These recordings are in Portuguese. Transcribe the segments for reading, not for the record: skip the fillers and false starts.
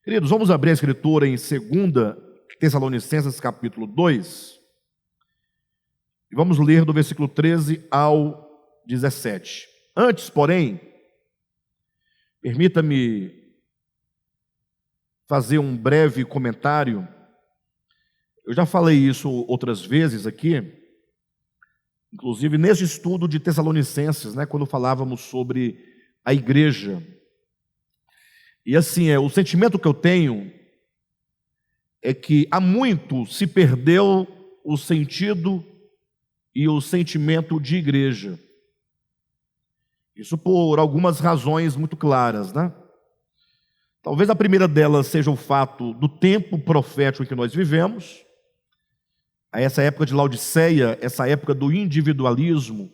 Queridos, vamos abrir a escritura em 2 Tessalonicenses capítulo 2, e vamos ler do versículo 13 ao 17. Antes, porém, permita-me fazer um breve comentário. Eu já falei isso outras vezes aqui, inclusive nesse estudo de Tessalonicenses, quando falávamos sobre a igreja. E assim, o sentimento que eu tenho é que há muito se perdeu o sentido e o sentimento de igreja. Isso por algumas razões muito claras, Talvez a primeira delas seja o fato do tempo profético em que nós vivemos, essa época de Laodiceia, essa época do individualismo,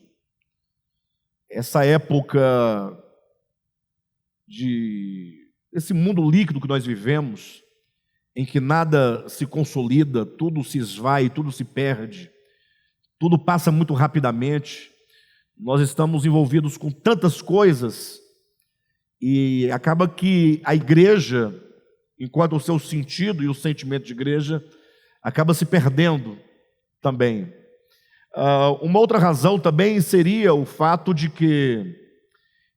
essa época desse mundo líquido que nós vivemos, em que nada se consolida, tudo se esvai, tudo se perde, tudo passa muito rapidamente. Nós estamos envolvidos com tantas coisas e acaba que a igreja, enquanto o seu sentido e o sentimento de igreja, acaba se perdendo também. Uma outra razão também seria o fato de que,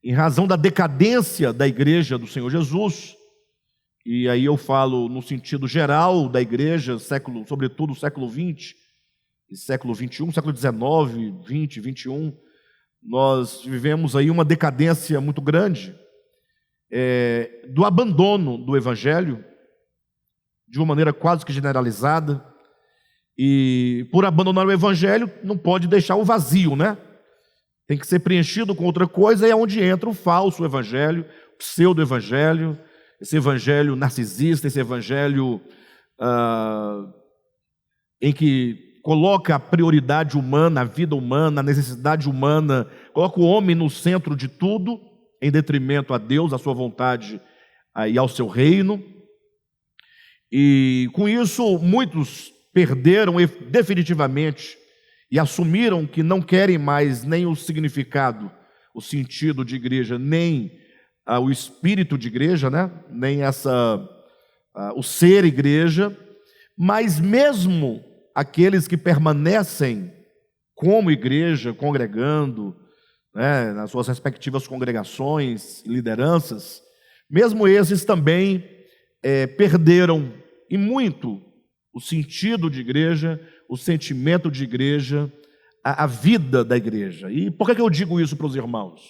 em razão da decadência da igreja do Senhor Jesus, e aí eu falo no sentido geral da igreja, sobretudo século XX, e século XXI, século XIX, XX, XXI, nós vivemos aí uma decadência muito grande do abandono do Evangelho, de uma maneira quase que generalizada, e por abandonar o Evangelho não pode deixar o vazio, Tem que ser preenchido com outra coisa, e é onde entra o falso Evangelho, o pseudo-Evangelho, esse Evangelho narcisista, esse Evangelho em que coloca a prioridade humana, a vida humana, a necessidade humana, coloca o homem no centro de tudo, em detrimento a Deus, à sua vontade e ao seu reino. E com isso muitos perderam definitivamente e assumiram que não querem mais nem o significado, o sentido de igreja, nem o espírito de igreja, nem o ser igreja. Mas mesmo aqueles que permanecem como igreja, congregando, nas suas respectivas congregações e lideranças, mesmo esses também perderam, e muito, o sentido de igreja, o sentimento de igreja, a vida da igreja. E por que eu digo isso para os irmãos?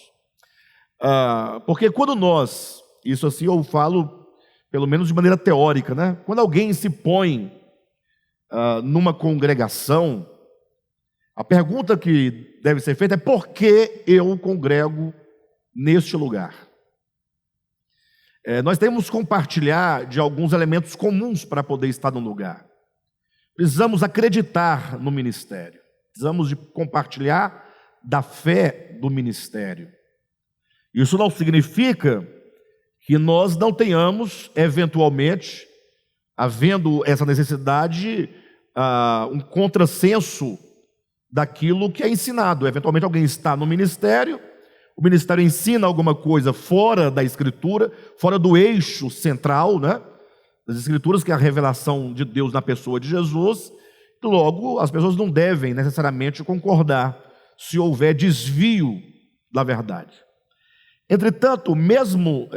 Porque quando nós, isso assim eu falo pelo menos de maneira teórica, quando alguém se põe numa congregação, a pergunta que deve ser feita é: por que eu congrego neste lugar? Nós temos que compartilhar de alguns elementos comuns para poder estar no lugar. Precisamos acreditar no ministério, precisamos de compartilhar da fé do ministério. Isso não significa que nós não tenhamos, eventualmente, havendo essa necessidade, um contrassenso daquilo que é ensinado. Eventualmente alguém está no ministério, o ministério ensina alguma coisa fora da Escritura, fora do eixo central, das Escrituras, que é a revelação de Deus na pessoa de Jesus, e logo as pessoas não devem necessariamente concordar se houver desvio da verdade. Entretanto, mesmo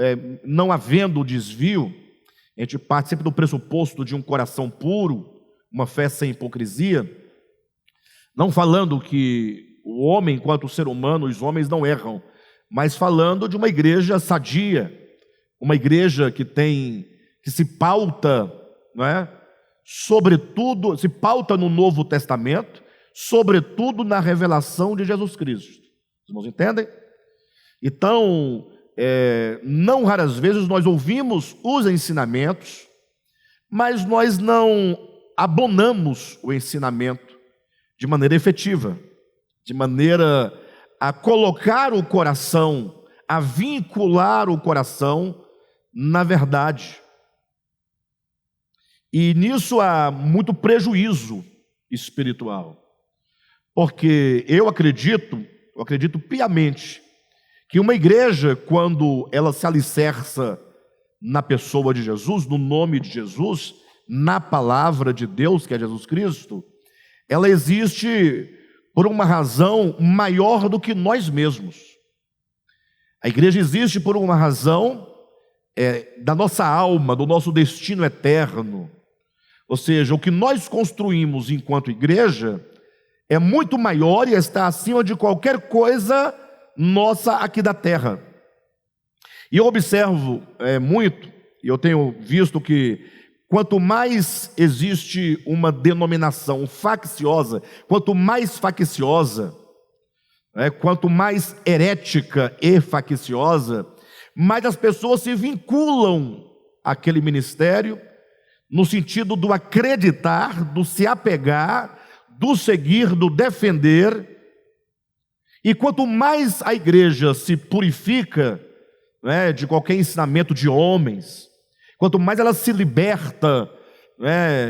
não havendo desvio, a gente parte sempre do pressuposto de um coração puro, uma fé sem hipocrisia, não falando que o homem, enquanto ser humano, os homens não erram, mas falando de uma igreja sadia, uma igreja que se pauta, sobretudo, se pauta no Novo Testamento, sobretudo na revelação de Jesus Cristo. Os irmãos entendem? Então, não raras vezes nós ouvimos os ensinamentos, mas nós não abonamos o ensinamento de maneira efetiva, de maneira a colocar o coração, a vincular o coração na verdade. E nisso há muito prejuízo espiritual, porque eu acredito piamente que uma igreja, quando ela se alicerça na pessoa de Jesus, no nome de Jesus, na palavra de Deus, que é Jesus Cristo, ela existe por uma razão maior do que nós mesmos. A igreja existe por uma razão da nossa alma, do nosso destino eterno. Ou seja, o que nós construímos enquanto igreja é muito maior e está acima de qualquer coisa nossa aqui da terra. E eu observo muito, e eu tenho visto que quanto mais existe uma denominação facciosa, quanto mais facciosa, quanto mais herética e facciosa, mais as pessoas se vinculam àquele ministério, no sentido do acreditar, do se apegar, do seguir, do defender. E quanto mais a igreja se purifica de qualquer ensinamento de homens, quanto mais ela se liberta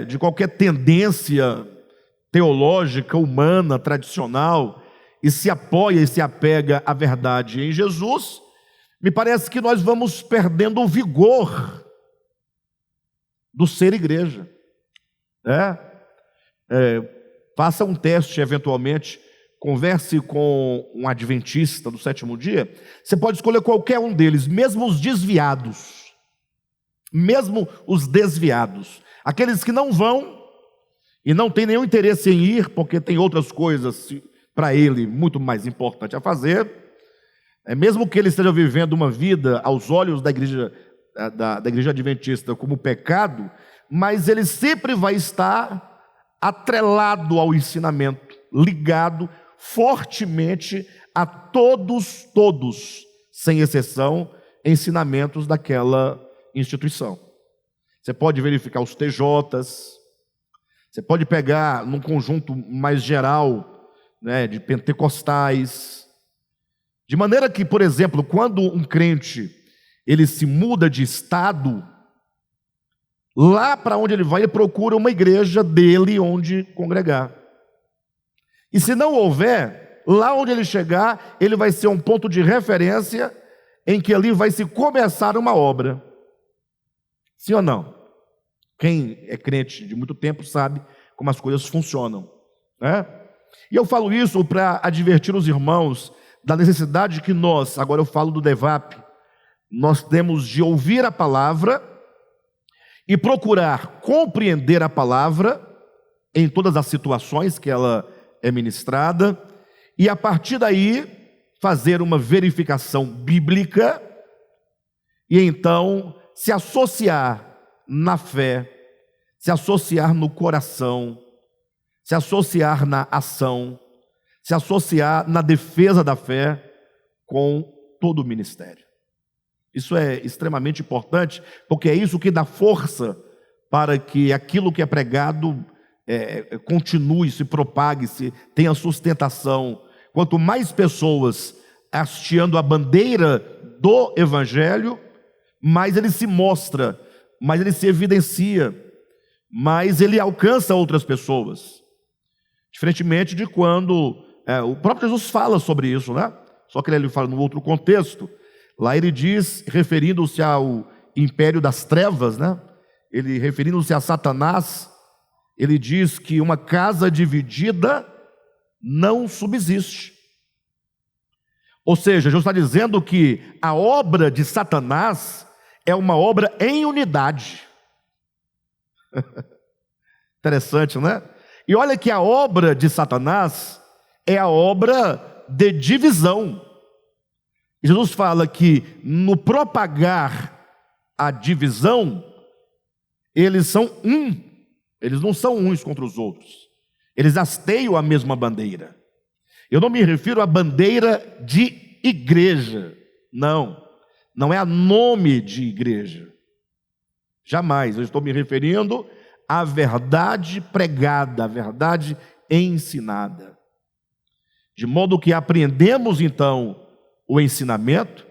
de qualquer tendência teológica, humana, tradicional, e se apoia e se apega à verdade em Jesus, me parece que nós vamos perdendo o vigor do ser igreja. Faça um teste eventualmente, converse com um adventista do sétimo dia, você pode escolher qualquer um deles, mesmo os desviados, aqueles que não vão e não têm nenhum interesse em ir, porque tem outras coisas para ele muito mais importante a fazer, mesmo que ele esteja vivendo uma vida aos olhos da igreja adventista como pecado, mas ele sempre vai estar atrelado ao ensinamento, ligado fortemente a todos, sem exceção, ensinamentos daquela instituição. Você pode verificar os TJs, você pode pegar num conjunto mais geral, de pentecostais, de maneira que, por exemplo, quando um crente ele se muda de estado, lá para onde ele vai, ele procura uma igreja dele onde congregar. E se não houver, lá onde ele chegar, ele vai ser um ponto de referência em que ali vai se começar uma obra. Sim ou não? Quem é crente de muito tempo sabe como as coisas funcionam, E eu falo isso para advertir os irmãos da necessidade que nós, agora eu falo do DEVAP, nós temos de ouvir a palavra e procurar compreender a palavra em todas as situações que ela é ministrada, e a partir daí fazer uma verificação bíblica e então se associar na fé, se associar no coração, se associar na ação, se associar na defesa da fé com todo o ministério. Isso é extremamente importante, porque é isso que dá força para que aquilo que é pregado continue, se propague, tenha sustentação. Quanto mais pessoas hasteando a bandeira do Evangelho, mais ele se mostra, mais ele se evidencia, mais ele alcança outras pessoas. Diferentemente de quando o próprio Jesus fala sobre isso, Só que ele fala num outro contexto. Lá ele diz, referindo-se ao império das trevas, ele referindo-se a Satanás, ele diz que uma casa dividida não subsiste. Ou seja, Jesus está dizendo que a obra de Satanás é uma obra em unidade. Interessante, E olha que a obra de Satanás é a obra de divisão. Jesus fala que no propagar a divisão, eles são eles não são uns contra os outros, eles hasteiam a mesma bandeira. Eu não me refiro à bandeira de igreja, não é a nome de igreja, jamais, eu estou me referindo à verdade pregada, à verdade ensinada, de modo que aprendemos então o ensinamento,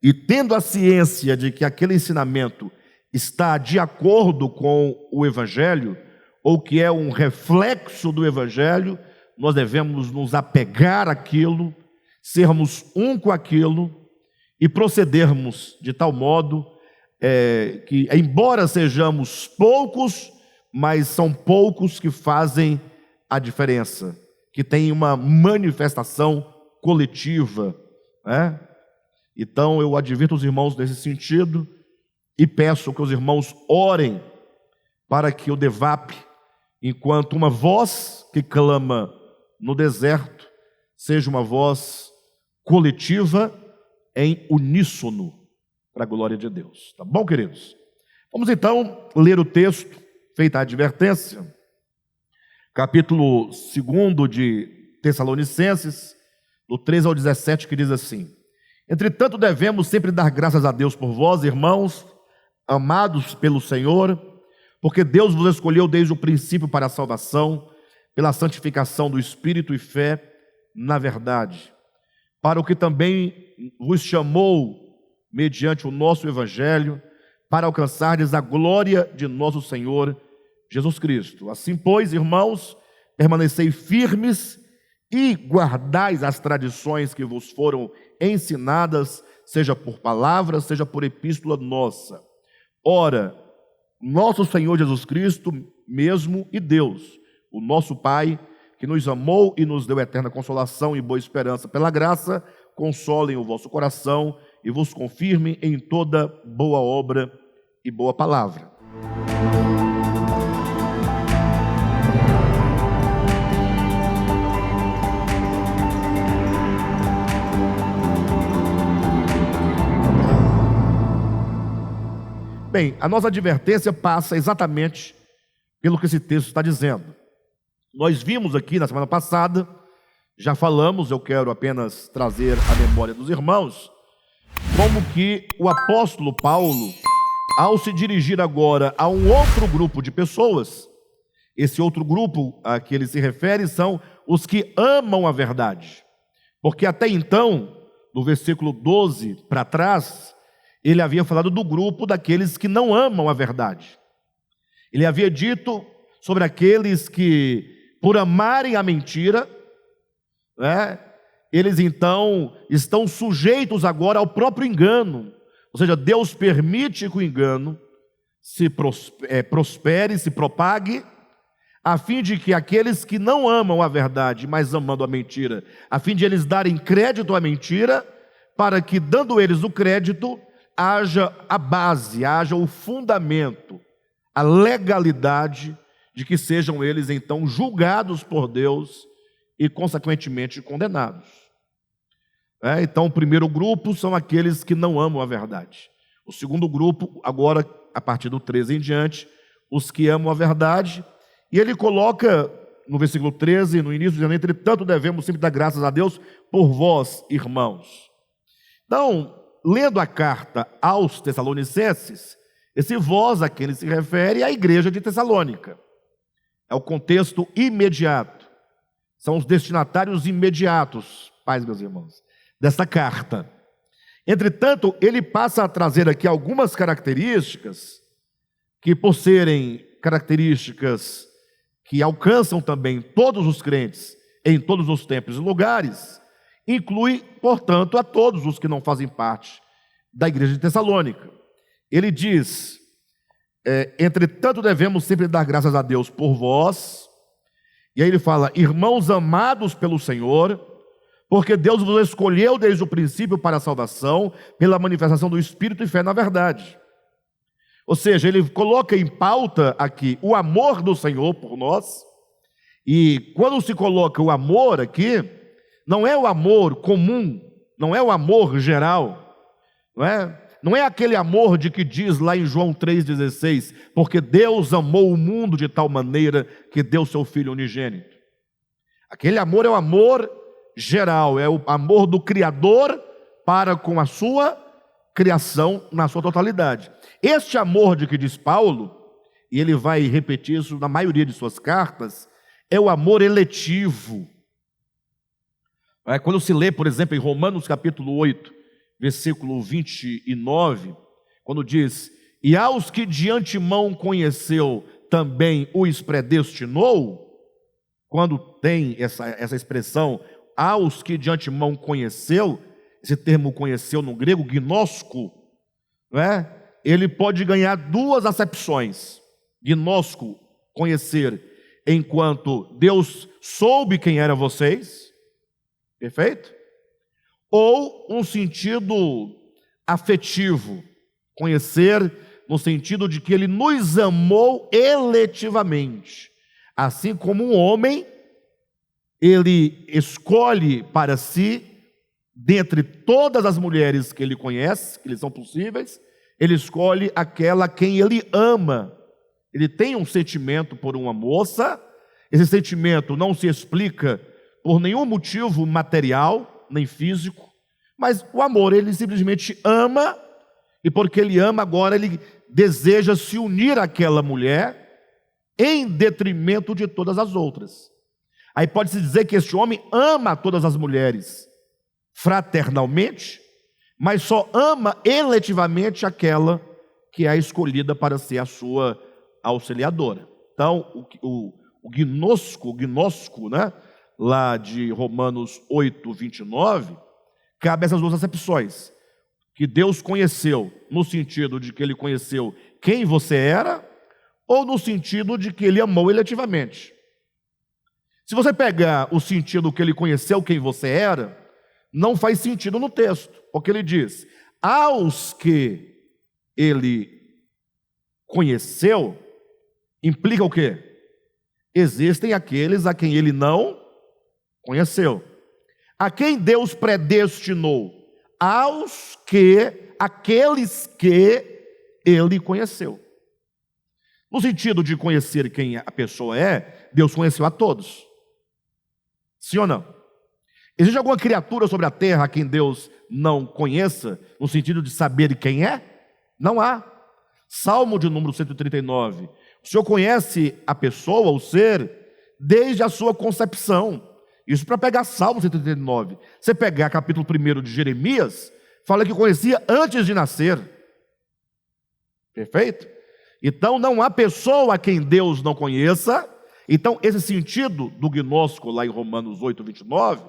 e tendo a ciência de que aquele ensinamento está de acordo com o Evangelho, ou que é um reflexo do Evangelho, nós devemos nos apegar àquilo, sermos um com aquilo, e procedermos de tal modo que embora sejamos poucos, mas são poucos que fazem a diferença, que tem uma manifestação coletiva, né? Então eu advirto os irmãos nesse sentido e peço que os irmãos orem para que o DEVAP, enquanto uma voz que clama no deserto, seja uma voz coletiva em uníssono, para a glória de Deus. Tá bom, queridos? Vamos então ler o texto, feita a advertência, capítulo 2 de Tessalonicenses, do 13 ao 17, que diz assim: entretanto, devemos sempre dar graças a Deus por vós, irmãos, amados pelo Senhor, porque Deus vos escolheu desde o princípio para a salvação, pela santificação do Espírito e fé na verdade, para o que também vos chamou mediante o nosso Evangelho, para alcançardes a glória de nosso Senhor Jesus Cristo. Assim, pois, irmãos, permanecei firmes e guardais as tradições que vos foram ensinadas, seja por palavra, seja por epístola nossa. Ora, nosso Senhor Jesus Cristo mesmo e Deus, o nosso Pai, que nos amou e nos deu eterna consolação e boa esperança pela graça, consolem o vosso coração e vos confirmem em toda boa obra e boa palavra. Bem, a nossa advertência passa exatamente pelo que esse texto está dizendo. Nós vimos aqui na semana passada, já falamos, eu quero apenas trazer a memória dos irmãos, como que o apóstolo Paulo, ao se dirigir agora a um outro grupo de pessoas, esse outro grupo a que ele se refere são os que amam a verdade. Porque até então, no versículo 12 para trás, ele havia falado do grupo daqueles que não amam a verdade. Ele havia dito sobre aqueles que, por amarem a mentira, né, eles então estão sujeitos agora ao próprio engano. Ou seja, Deus permite que o engano se prospere, se propague, a fim de que aqueles que não amam a verdade, mas amando a mentira, a fim de eles darem crédito à mentira, para que, dando eles o crédito, haja a base, haja o fundamento, a legalidade de que sejam eles então julgados por Deus e consequentemente condenados. Então o primeiro grupo são aqueles que não amam a verdade. O segundo grupo, agora a partir do 13 em diante, os que amam a verdade. E ele coloca no versículo 13, no início, dizendo: entretanto devemos sempre dar graças a Deus por vós, irmãos. Então, lendo a carta aos Tessalonicenses, esse vós a quem ele se refere é a igreja de Tessalônica. É o contexto imediato. São os destinatários imediatos, pais, meus irmãos, dessa carta. Entretanto, ele passa a trazer aqui algumas características que, por serem características que alcançam também todos os crentes em todos os tempos e lugares, inclui, portanto, a todos os que não fazem parte da igreja de Tessalônica. Ele diz: entretanto devemos sempre dar graças a Deus por vós. E aí ele fala: irmãos amados pelo Senhor, porque Deus vos escolheu desde o princípio para a salvação, pela manifestação do Espírito e fé na verdade. Ou seja, ele coloca em pauta aqui o amor do Senhor por nós. E quando se coloca o amor aqui, não é o amor comum, não é o amor geral, não é aquele amor de que diz lá em João 3,16, porque Deus amou o mundo de tal maneira que deu seu Filho unigênito. Aquele amor é o amor geral, é o amor do Criador para com a sua criação na sua totalidade. Este amor de que diz Paulo, e ele vai repetir isso na maioria de suas cartas, é o amor eletivo. Quando se lê, por exemplo, em Romanos capítulo 8, versículo 29, quando diz: e aos que de antemão conheceu, também os predestinou. Quando tem essa expressão, aos que de antemão conheceu, esse termo conheceu no grego, gnosko, ele pode ganhar duas acepções. Gnosco, conhecer, enquanto Deus soube quem eram vocês, perfeito? Ou um sentido afetivo, conhecer no sentido de que ele nos amou eletivamente. Assim como um homem, ele escolhe para si, dentre todas as mulheres que ele conhece, que lhe são possíveis, ele escolhe aquela a quem ele ama. Ele tem um sentimento por uma moça, esse sentimento não se explica por nenhum motivo material, nem físico, mas o amor, ele simplesmente ama, e porque ele ama, agora ele deseja se unir àquela mulher, em detrimento de todas as outras. Aí pode-se dizer que este homem ama todas as mulheres fraternalmente, mas só ama eletivamente aquela que é a escolhida para ser a sua auxiliadora. Então, o gnosco, né, lá de Romanos 8, 29, cabe essas duas acepções. Que Deus conheceu, no sentido de que ele conheceu quem você era, ou no sentido de que ele amou eletivamente. Se você pegar o sentido que ele conheceu quem você era, não faz sentido no texto, porque ele diz: aos que ele conheceu, implica o quê? Existem aqueles a quem ele não conheceu. A quem Deus predestinou? Aqueles que ele conheceu. No sentido de conhecer quem a pessoa é, Deus conheceu a todos. Sim ou não? Existe alguma criatura sobre a terra a quem Deus não conheça, no sentido de saber quem é? Não há. Salmo de número 139. O Senhor conhece a pessoa, o ser, desde a sua concepção. Isso para pegar Salmo 139. Você pegar capítulo 1 de Jeremias, fala que conhecia antes de nascer. Perfeito? Então não há pessoa a quem Deus não conheça. Então esse sentido do gnóstico lá em Romanos 8, 29,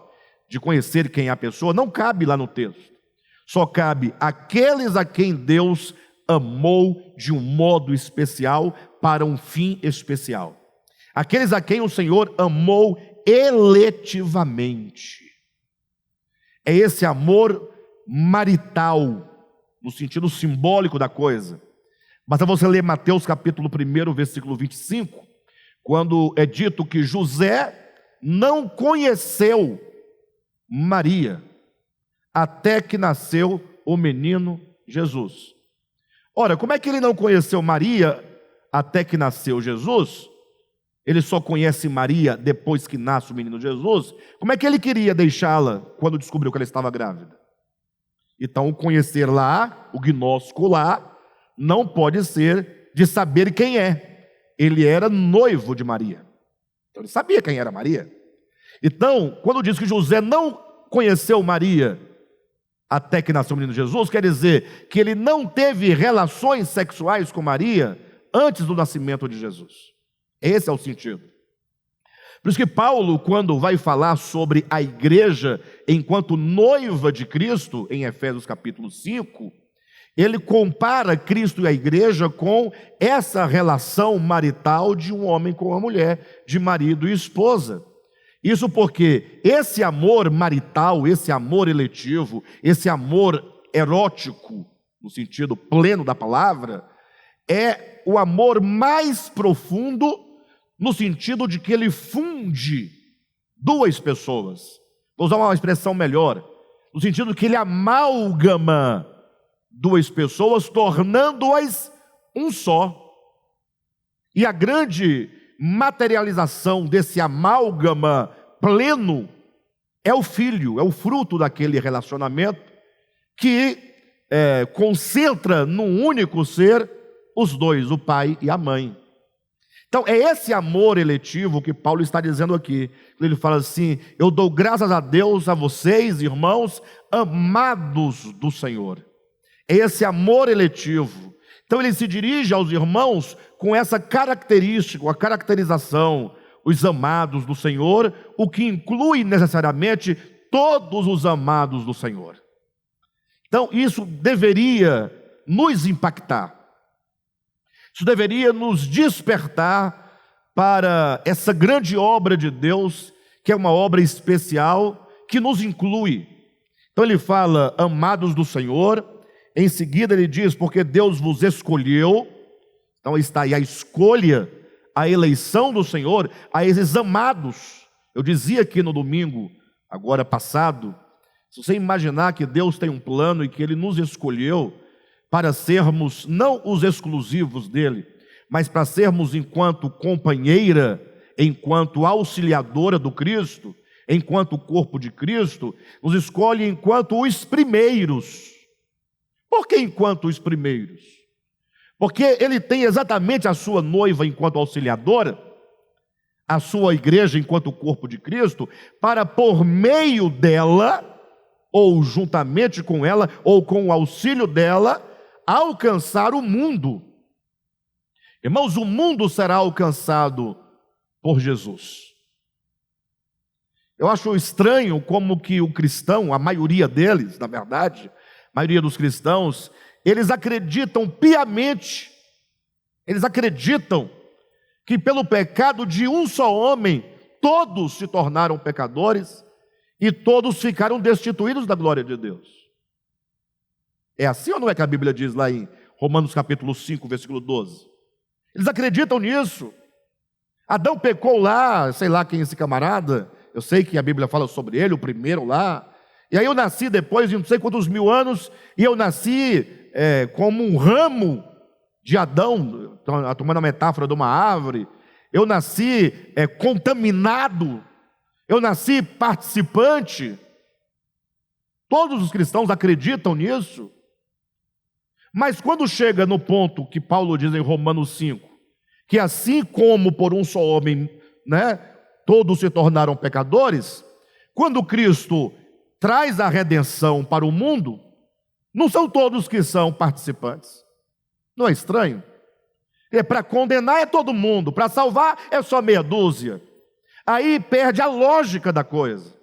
de conhecer quem é a pessoa, não cabe lá no texto. Só cabe aqueles a quem Deus amou de um modo especial, para um fim especial. Aqueles a quem o Senhor amou eletivamente. É esse amor marital, no sentido simbólico da coisa. Basta você ler Mateus capítulo 1, versículo 25, quando é dito que José não conheceu Maria, até que nasceu o menino Jesus. Ora, como é que ele não conheceu Maria até que nasceu Jesus? Ele só conhece Maria depois que nasce o menino Jesus. Como é que ele queria deixá-la quando descobriu que ela estava grávida? Então, o conhecer lá, o gnóstico lá, não pode ser de saber quem é. Ele era noivo de Maria. Então, ele sabia quem era Maria. Então, quando diz que José não conheceu Maria até que nasceu o menino Jesus, quer dizer que ele não teve relações sexuais com Maria antes do nascimento de Jesus. Esse é o sentido. Por isso que Paulo, quando vai falar sobre a igreja enquanto noiva de Cristo, em Efésios capítulo 5, ele compara Cristo e a igreja com essa relação marital de um homem com uma mulher, de marido e esposa. Isso porque esse amor marital, esse amor eletivo, esse amor erótico, no sentido pleno da palavra, é o amor mais profundo, no sentido de que ele funde duas pessoas. Vou usar uma expressão melhor, no sentido que ele amalgama duas pessoas, tornando-as um só. E a grande materialização desse amálgama pleno é o filho, é o fruto daquele relacionamento que concentra num único ser os dois, o pai e a mãe. Então é esse amor eletivo que Paulo está dizendo aqui. Ele fala assim: eu dou graças a Deus a vocês, irmãos, amados do Senhor. É esse amor eletivo. Então ele se dirige aos irmãos com essa característica, a caracterização, os amados do Senhor, o que inclui necessariamente todos os amados do Senhor. Então isso deveria nos impactar. Isso deveria nos despertar para essa grande obra de Deus, que é uma obra especial, que nos inclui. Então ele fala, amados do Senhor, em seguida ele diz, porque Deus vos escolheu. Então está aí a escolha, a eleição do Senhor, a esses amados. Eu dizia aqui no domingo, agora passado, se você imaginar que Deus tem um plano e que Ele nos escolheu para sermos não os exclusivos dEle, mas para sermos enquanto companheira, enquanto auxiliadora do Cristo, enquanto corpo de Cristo, nos escolhe enquanto os primeiros. Por que enquanto os primeiros? Porque Ele tem exatamente a sua noiva enquanto auxiliadora, a sua igreja enquanto corpo de Cristo, para por meio dela, ou juntamente com ela, ou com o auxílio dela, alcançar o mundo. Irmãos, o mundo será alcançado por Jesus. Eu acho estranho como que o cristão, a maioria deles, na verdade, a maioria dos cristãos, eles acreditam piamente, eles acreditam que pelo pecado de um só homem, todos se tornaram pecadores e todos ficaram destituídos da glória de Deus. É assim ou não é que a Bíblia diz lá em Romanos capítulo 5, versículo 12? Eles acreditam nisso. Adão pecou lá, sei lá quem é esse camarada, eu sei que a Bíblia fala sobre ele, o primeiro lá, e aí eu nasci depois de não sei quantos mil anos, e eu nasci como um ramo de Adão, tomando a metáfora de uma árvore, eu nasci contaminado, eu nasci participante. Todos os cristãos acreditam nisso, mas quando chega no ponto que Paulo diz em Romanos 5, que assim como por um só homem, todos se tornaram pecadores, quando Cristo traz a redenção para o mundo, não são todos que são participantes. Não é estranho? Para condenar é todo mundo, para salvar é só meia dúzia. Aí perde a lógica da coisa.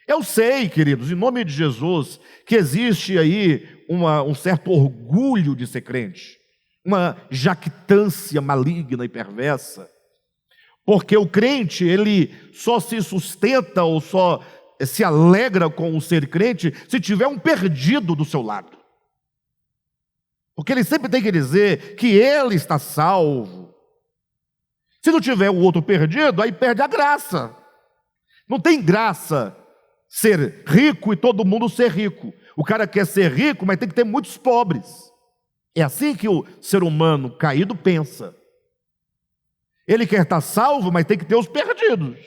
Eu sei, queridos, em nome de Jesus, que existe aí um certo orgulho de ser crente, uma jactância maligna e perversa, porque o crente, ele só se sustenta ou só se alegra com o ser crente se tiver um perdido do seu lado. Porque ele sempre tem que dizer que ele está salvo. Se não tiver o outro perdido, aí perde a graça. Não tem graça ser rico e todo mundo ser rico. O cara quer ser rico, mas tem que ter muitos pobres. É assim que o ser humano caído pensa. Ele quer estar salvo, mas tem que ter os perdidos.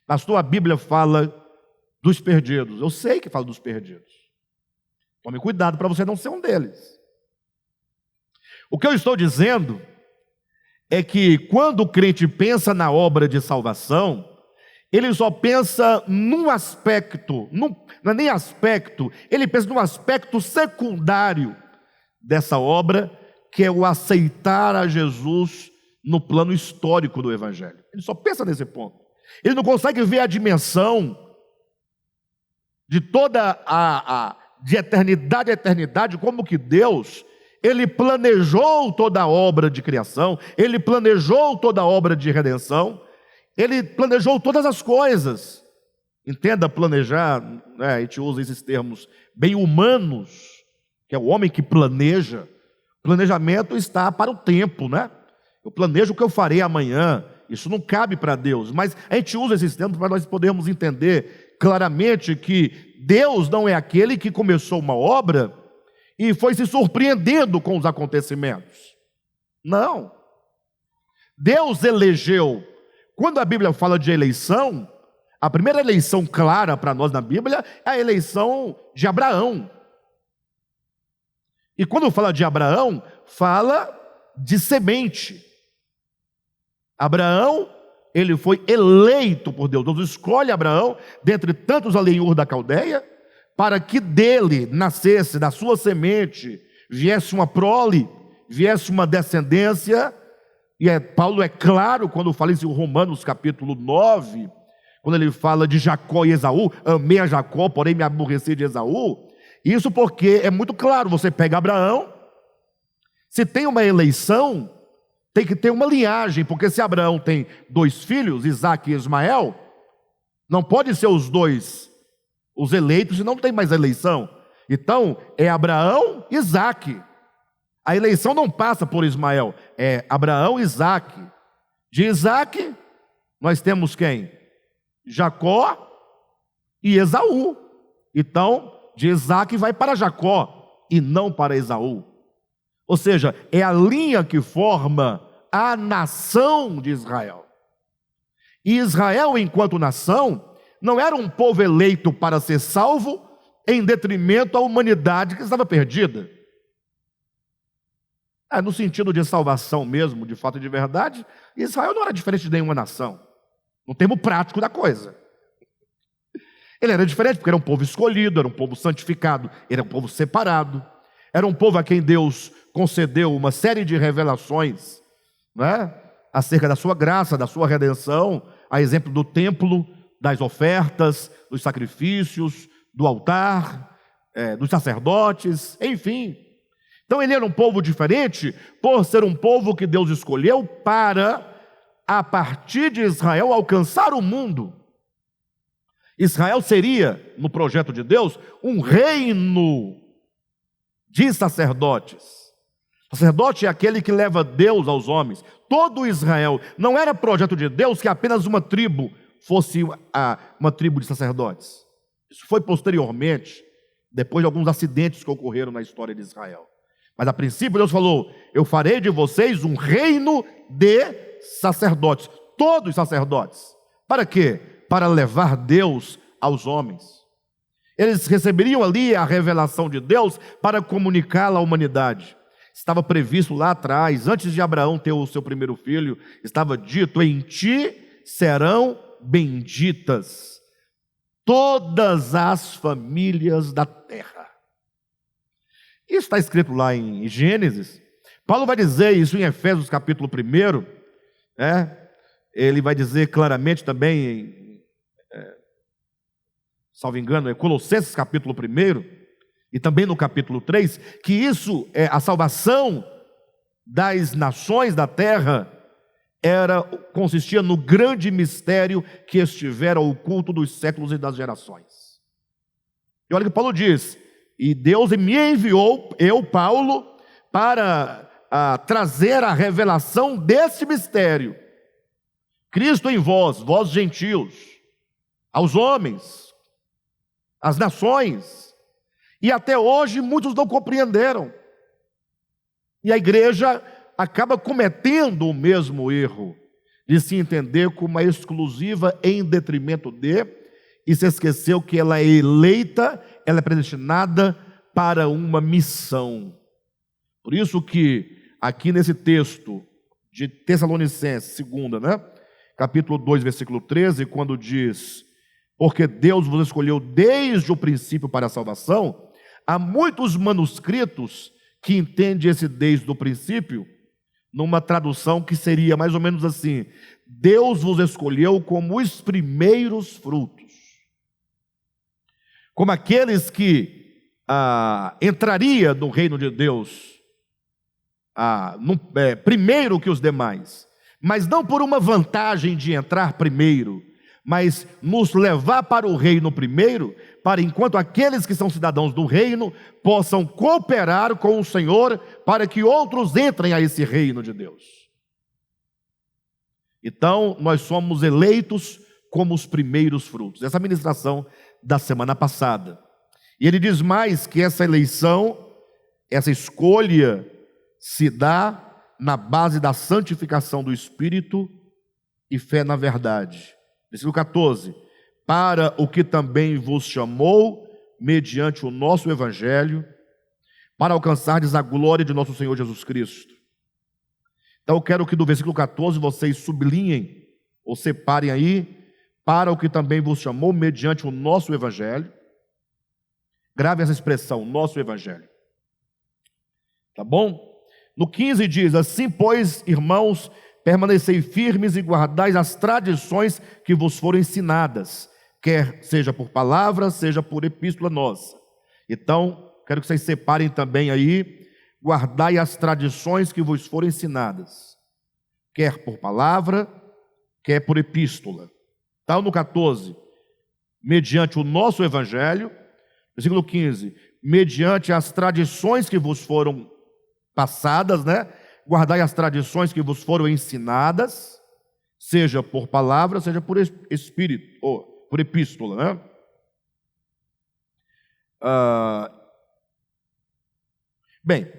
Pastor, a Bíblia fala dos perdidos. Eu sei que fala dos perdidos. Tome cuidado para você não ser um deles. O que eu estou dizendo é que quando o crente pensa na obra de salvação, ele só pensa num aspecto, não é nem aspecto, ele pensa num aspecto secundário dessa obra, que é o aceitar a Jesus no plano histórico do Evangelho. Ele só pensa nesse ponto. Ele não consegue ver a dimensão de toda de eternidade a eternidade, como que Deus, Ele planejou toda a obra de criação, Ele planejou toda a obra de redenção, Ele planejou todas as coisas. Entenda planejar, a gente usa esses termos bem humanos, que é o homem que planeja. Planejamento está para o tempo, Eu planejo o que eu farei amanhã. Isso não cabe para Deus, mas a gente usa esses termos para nós podermos entender claramente que Deus não é aquele que começou uma obra e foi se surpreendendo com os acontecimentos. Não. Deus elegeu. Quando a Bíblia fala de eleição, a primeira eleição clara para nós na Bíblia é a eleição de Abraão. E quando fala de Abraão, fala de semente. Abraão, ele foi eleito por Deus. Deus escolhe Abraão, dentre tantos alenhur da Caldeia, para que dele nascesse, da sua semente, viesse uma prole, viesse uma descendência. E Paulo é claro quando fala isso em Romanos capítulo 9, quando ele fala de Jacó e Esaú, amei a Jacó, porém me aborreci de Esaú. Isso porque é muito claro, você pega Abraão, se tem uma eleição, tem que ter uma linhagem, porque se Abraão tem 2 filhos, Isaque e Ismael, não pode ser os 2 os eleitos e não tem mais eleição. Então, é Abraão e Isaque. A eleição não passa por Ismael, é Abraão e Isaque. De Isaque, nós temos quem? Jacó e Esaú. Então, de Isaque vai para Jacó e não para Esaú. Ou seja, é a linha que forma a nação de Israel. E Israel, enquanto nação, não era um povo eleito para ser salvo em detrimento à humanidade que estava perdida. No sentido de salvação mesmo, de fato e de verdade, Israel não era diferente de nenhuma nação, no termo prático da coisa. Ele era diferente porque era um povo escolhido, era um povo santificado, era um povo separado, era um povo a quem Deus concedeu uma série de revelações, né, acerca da sua graça, da sua redenção, a exemplo do templo, das ofertas, dos sacrifícios, do altar, dos sacerdotes, enfim. Então ele era um povo diferente por ser um povo que Deus escolheu para, a partir de Israel, alcançar o mundo. Israel seria, no projeto de Deus, um reino de sacerdotes. Sacerdote é aquele que leva Deus aos homens. Todo Israel não era projeto de Deus que apenas uma tribo fosse uma tribo de sacerdotes. Isso foi posteriormente, depois de alguns acidentes que ocorreram na história de Israel. Mas a princípio Deus falou: eu farei de vocês um reino de sacerdotes, todos sacerdotes. Para quê? Para levar Deus aos homens. Eles receberiam ali a revelação de Deus para comunicá-la à humanidade. Estava previsto lá atrás, antes de Abraão ter o seu primeiro filho, estava dito: em ti serão benditas todas as famílias da terra. Isso está escrito lá em Gênesis. Paulo vai dizer isso em Efésios capítulo 1, ele vai dizer claramente também, salvo engano, é Colossenses capítulo 1, e também no capítulo 3, que isso, a salvação das nações da terra, consistia no grande mistério que estivera oculto dos séculos e das gerações. E olha o que Paulo diz: e Deus me enviou, eu, Paulo, para trazer a revelação desse mistério. Cristo em vós, vós gentios, aos homens, às nações. E até hoje muitos não compreenderam. E a igreja acaba cometendo o mesmo erro de se entender como uma exclusiva em detrimento de, e se esqueceu que ela é eleita, ela é predestinada para uma missão. Por isso que aqui nesse texto de Tessalonicenses, capítulo 2, versículo 13, quando diz: porque Deus vos escolheu desde o princípio para a salvação, há muitos manuscritos que entendem esse desde o princípio numa tradução que seria mais ou menos assim: Deus vos escolheu como os primeiros frutos, como aqueles que entraria no reino de Deus primeiro que os demais, mas não por uma vantagem de entrar primeiro, mas nos levar para o reino primeiro, para enquanto aqueles que são cidadãos do reino possam cooperar com o Senhor para que outros entrem a esse reino de Deus. Então, nós somos eleitos como os primeiros frutos. Essa ministração da semana passada. E ele diz mais que essa eleição, essa escolha, se dá na base da santificação do Espírito e fé na verdade. Versículo 14: para o que também vos chamou, mediante o nosso Evangelho, para alcançardes a glória de nosso Senhor Jesus Cristo. Então eu quero que do versículo 14 vocês sublinhem, ou separem aí: para o que também vos chamou, mediante o nosso Evangelho. Grave essa expressão, nosso Evangelho. Tá bom? No 15 diz: assim, pois, irmãos, permanecei firmes e guardais as tradições que vos foram ensinadas, quer seja por palavra, seja por epístola nossa. Então, quero que vocês separem também aí: guardai as tradições que vos foram ensinadas, quer por palavra, quer por epístola. Então, no 14, mediante o nosso evangelho. Versículo 15, mediante as tradições que vos foram passadas, né? Guardai as tradições que vos foram ensinadas, seja por palavra, seja por espírito, ou por epístola, né? Bem,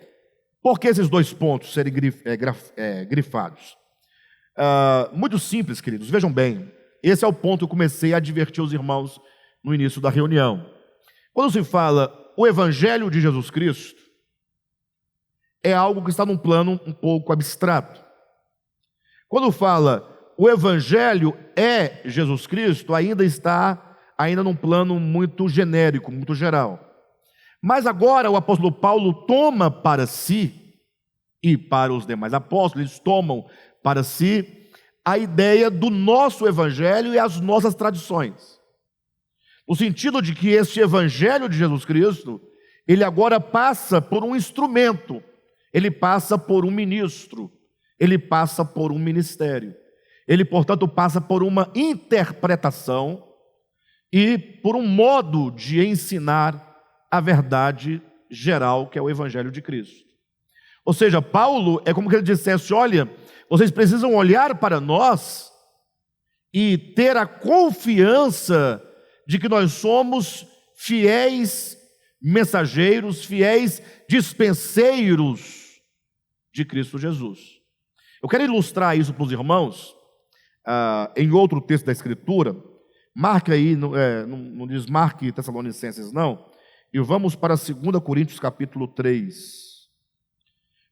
por que esses dois pontos serem grifados? Muito simples, queridos, vejam bem. Esse é o ponto que eu comecei a advertir os irmãos no início da reunião. Quando se fala o Evangelho de Jesus Cristo, é algo que está num plano um pouco abstrato. Quando fala o Evangelho é Jesus Cristo, ainda está num plano muito genérico, muito geral. Mas agora o apóstolo Paulo toma para si, e para os demais apóstolos, eles tomam para si a ideia do nosso Evangelho e as nossas tradições. No sentido de que este Evangelho de Jesus Cristo, ele agora passa por um instrumento, ele passa por um ministro, ele passa por um ministério. Ele, portanto, passa por uma interpretação e por um modo de ensinar a verdade geral, que é o Evangelho de Cristo. Ou seja, Paulo é como que ele dissesse: olha, vocês precisam olhar para nós e ter a confiança de que nós somos fiéis mensageiros, fiéis dispenseiros de Cristo Jesus. Eu quero ilustrar isso para os irmãos em outro texto da Escritura. Marque aí, não desmarque Tessalonicenses não, e vamos para 2 Coríntios capítulo 3.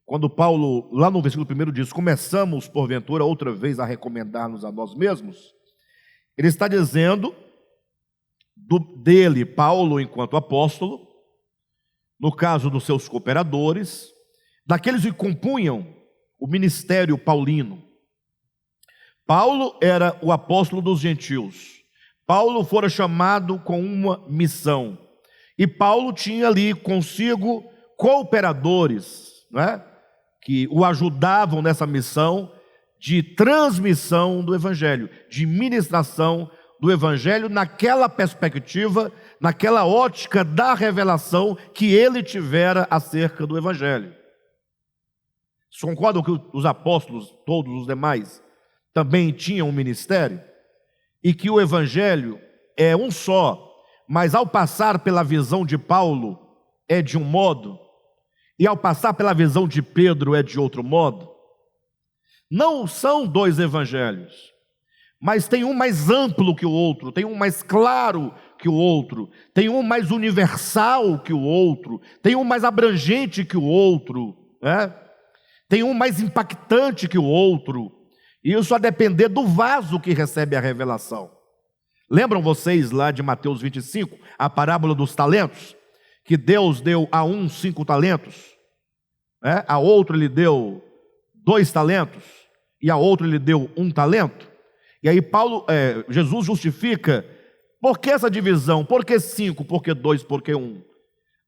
Quando Paulo, lá no versículo 1 diz: começamos porventura outra vez a recomendar-nos a nós mesmos, ele está dizendo dele, Paulo, enquanto apóstolo, no caso dos seus cooperadores, daqueles que compunham o ministério paulino. Paulo era o apóstolo dos gentios. Paulo fora chamado com uma missão. E Paulo tinha ali consigo cooperadores, né, que o ajudavam nessa missão de transmissão do Evangelho, de ministração do Evangelho naquela perspectiva, naquela ótica da revelação que ele tivera acerca do Evangelho. Vocês concordam que os apóstolos, todos os demais, também tinham um ministério? E que o Evangelho é um só, mas ao passar pela visão de Paulo é de um modo, e ao passar pela visão de Pedro é de outro modo? Não são dois evangelhos, mas tem um mais amplo que o outro, tem um mais claro que o outro, tem um mais universal que o outro, tem um mais abrangente que o outro, né? Tem um mais impactante que o outro, e isso a depender do vaso que recebe a revelação. Lembram vocês lá de Mateus 25, a parábola dos talentos? Que Deus deu a um 5 talentos, né? A outro ele deu 2 talentos, e a outro ele deu 1 talento. E aí Jesus justifica: por que essa divisão? Por que 5? Por que 2? Por que 1?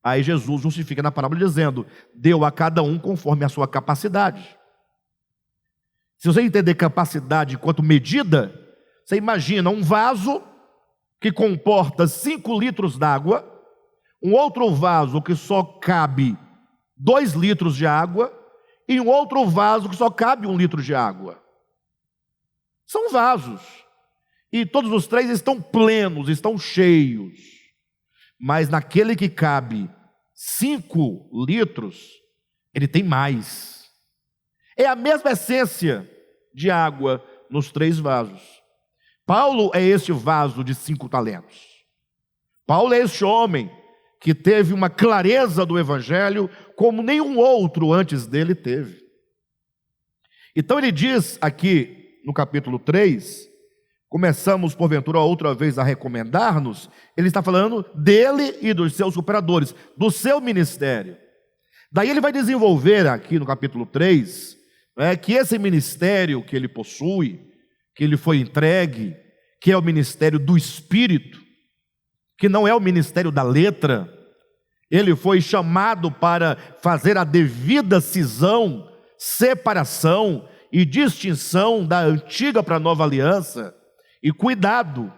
Aí Jesus justifica na parábola dizendo: deu a cada um conforme a sua capacidade. Se você entender capacidade enquanto medida, você imagina um vaso que comporta 5 litros d'água, um outro vaso que só cabe 2 litros de água, e um outro vaso que só cabe 1 litro de água. São vasos, e todos os 3 estão plenos, estão cheios, mas naquele que cabe 5 litros, ele tem mais. É a mesma essência de água nos 3 vasos. Paulo é esse vaso de 5 talentos. Paulo é esse homem que teve uma clareza do Evangelho como nenhum outro antes dele teve. Então ele diz aqui no capítulo 3, começamos porventura outra vez a recomendar-nos, ele está falando dele e dos seus cooperadores, do seu ministério. Daí ele vai desenvolver aqui no capítulo 3, que esse ministério que ele possui, que ele foi entregue, que é o ministério do Espírito, que não é o ministério da letra, Ele foi chamado para fazer a devida cisão, separação e distinção da antiga para a nova aliança. E cuidado,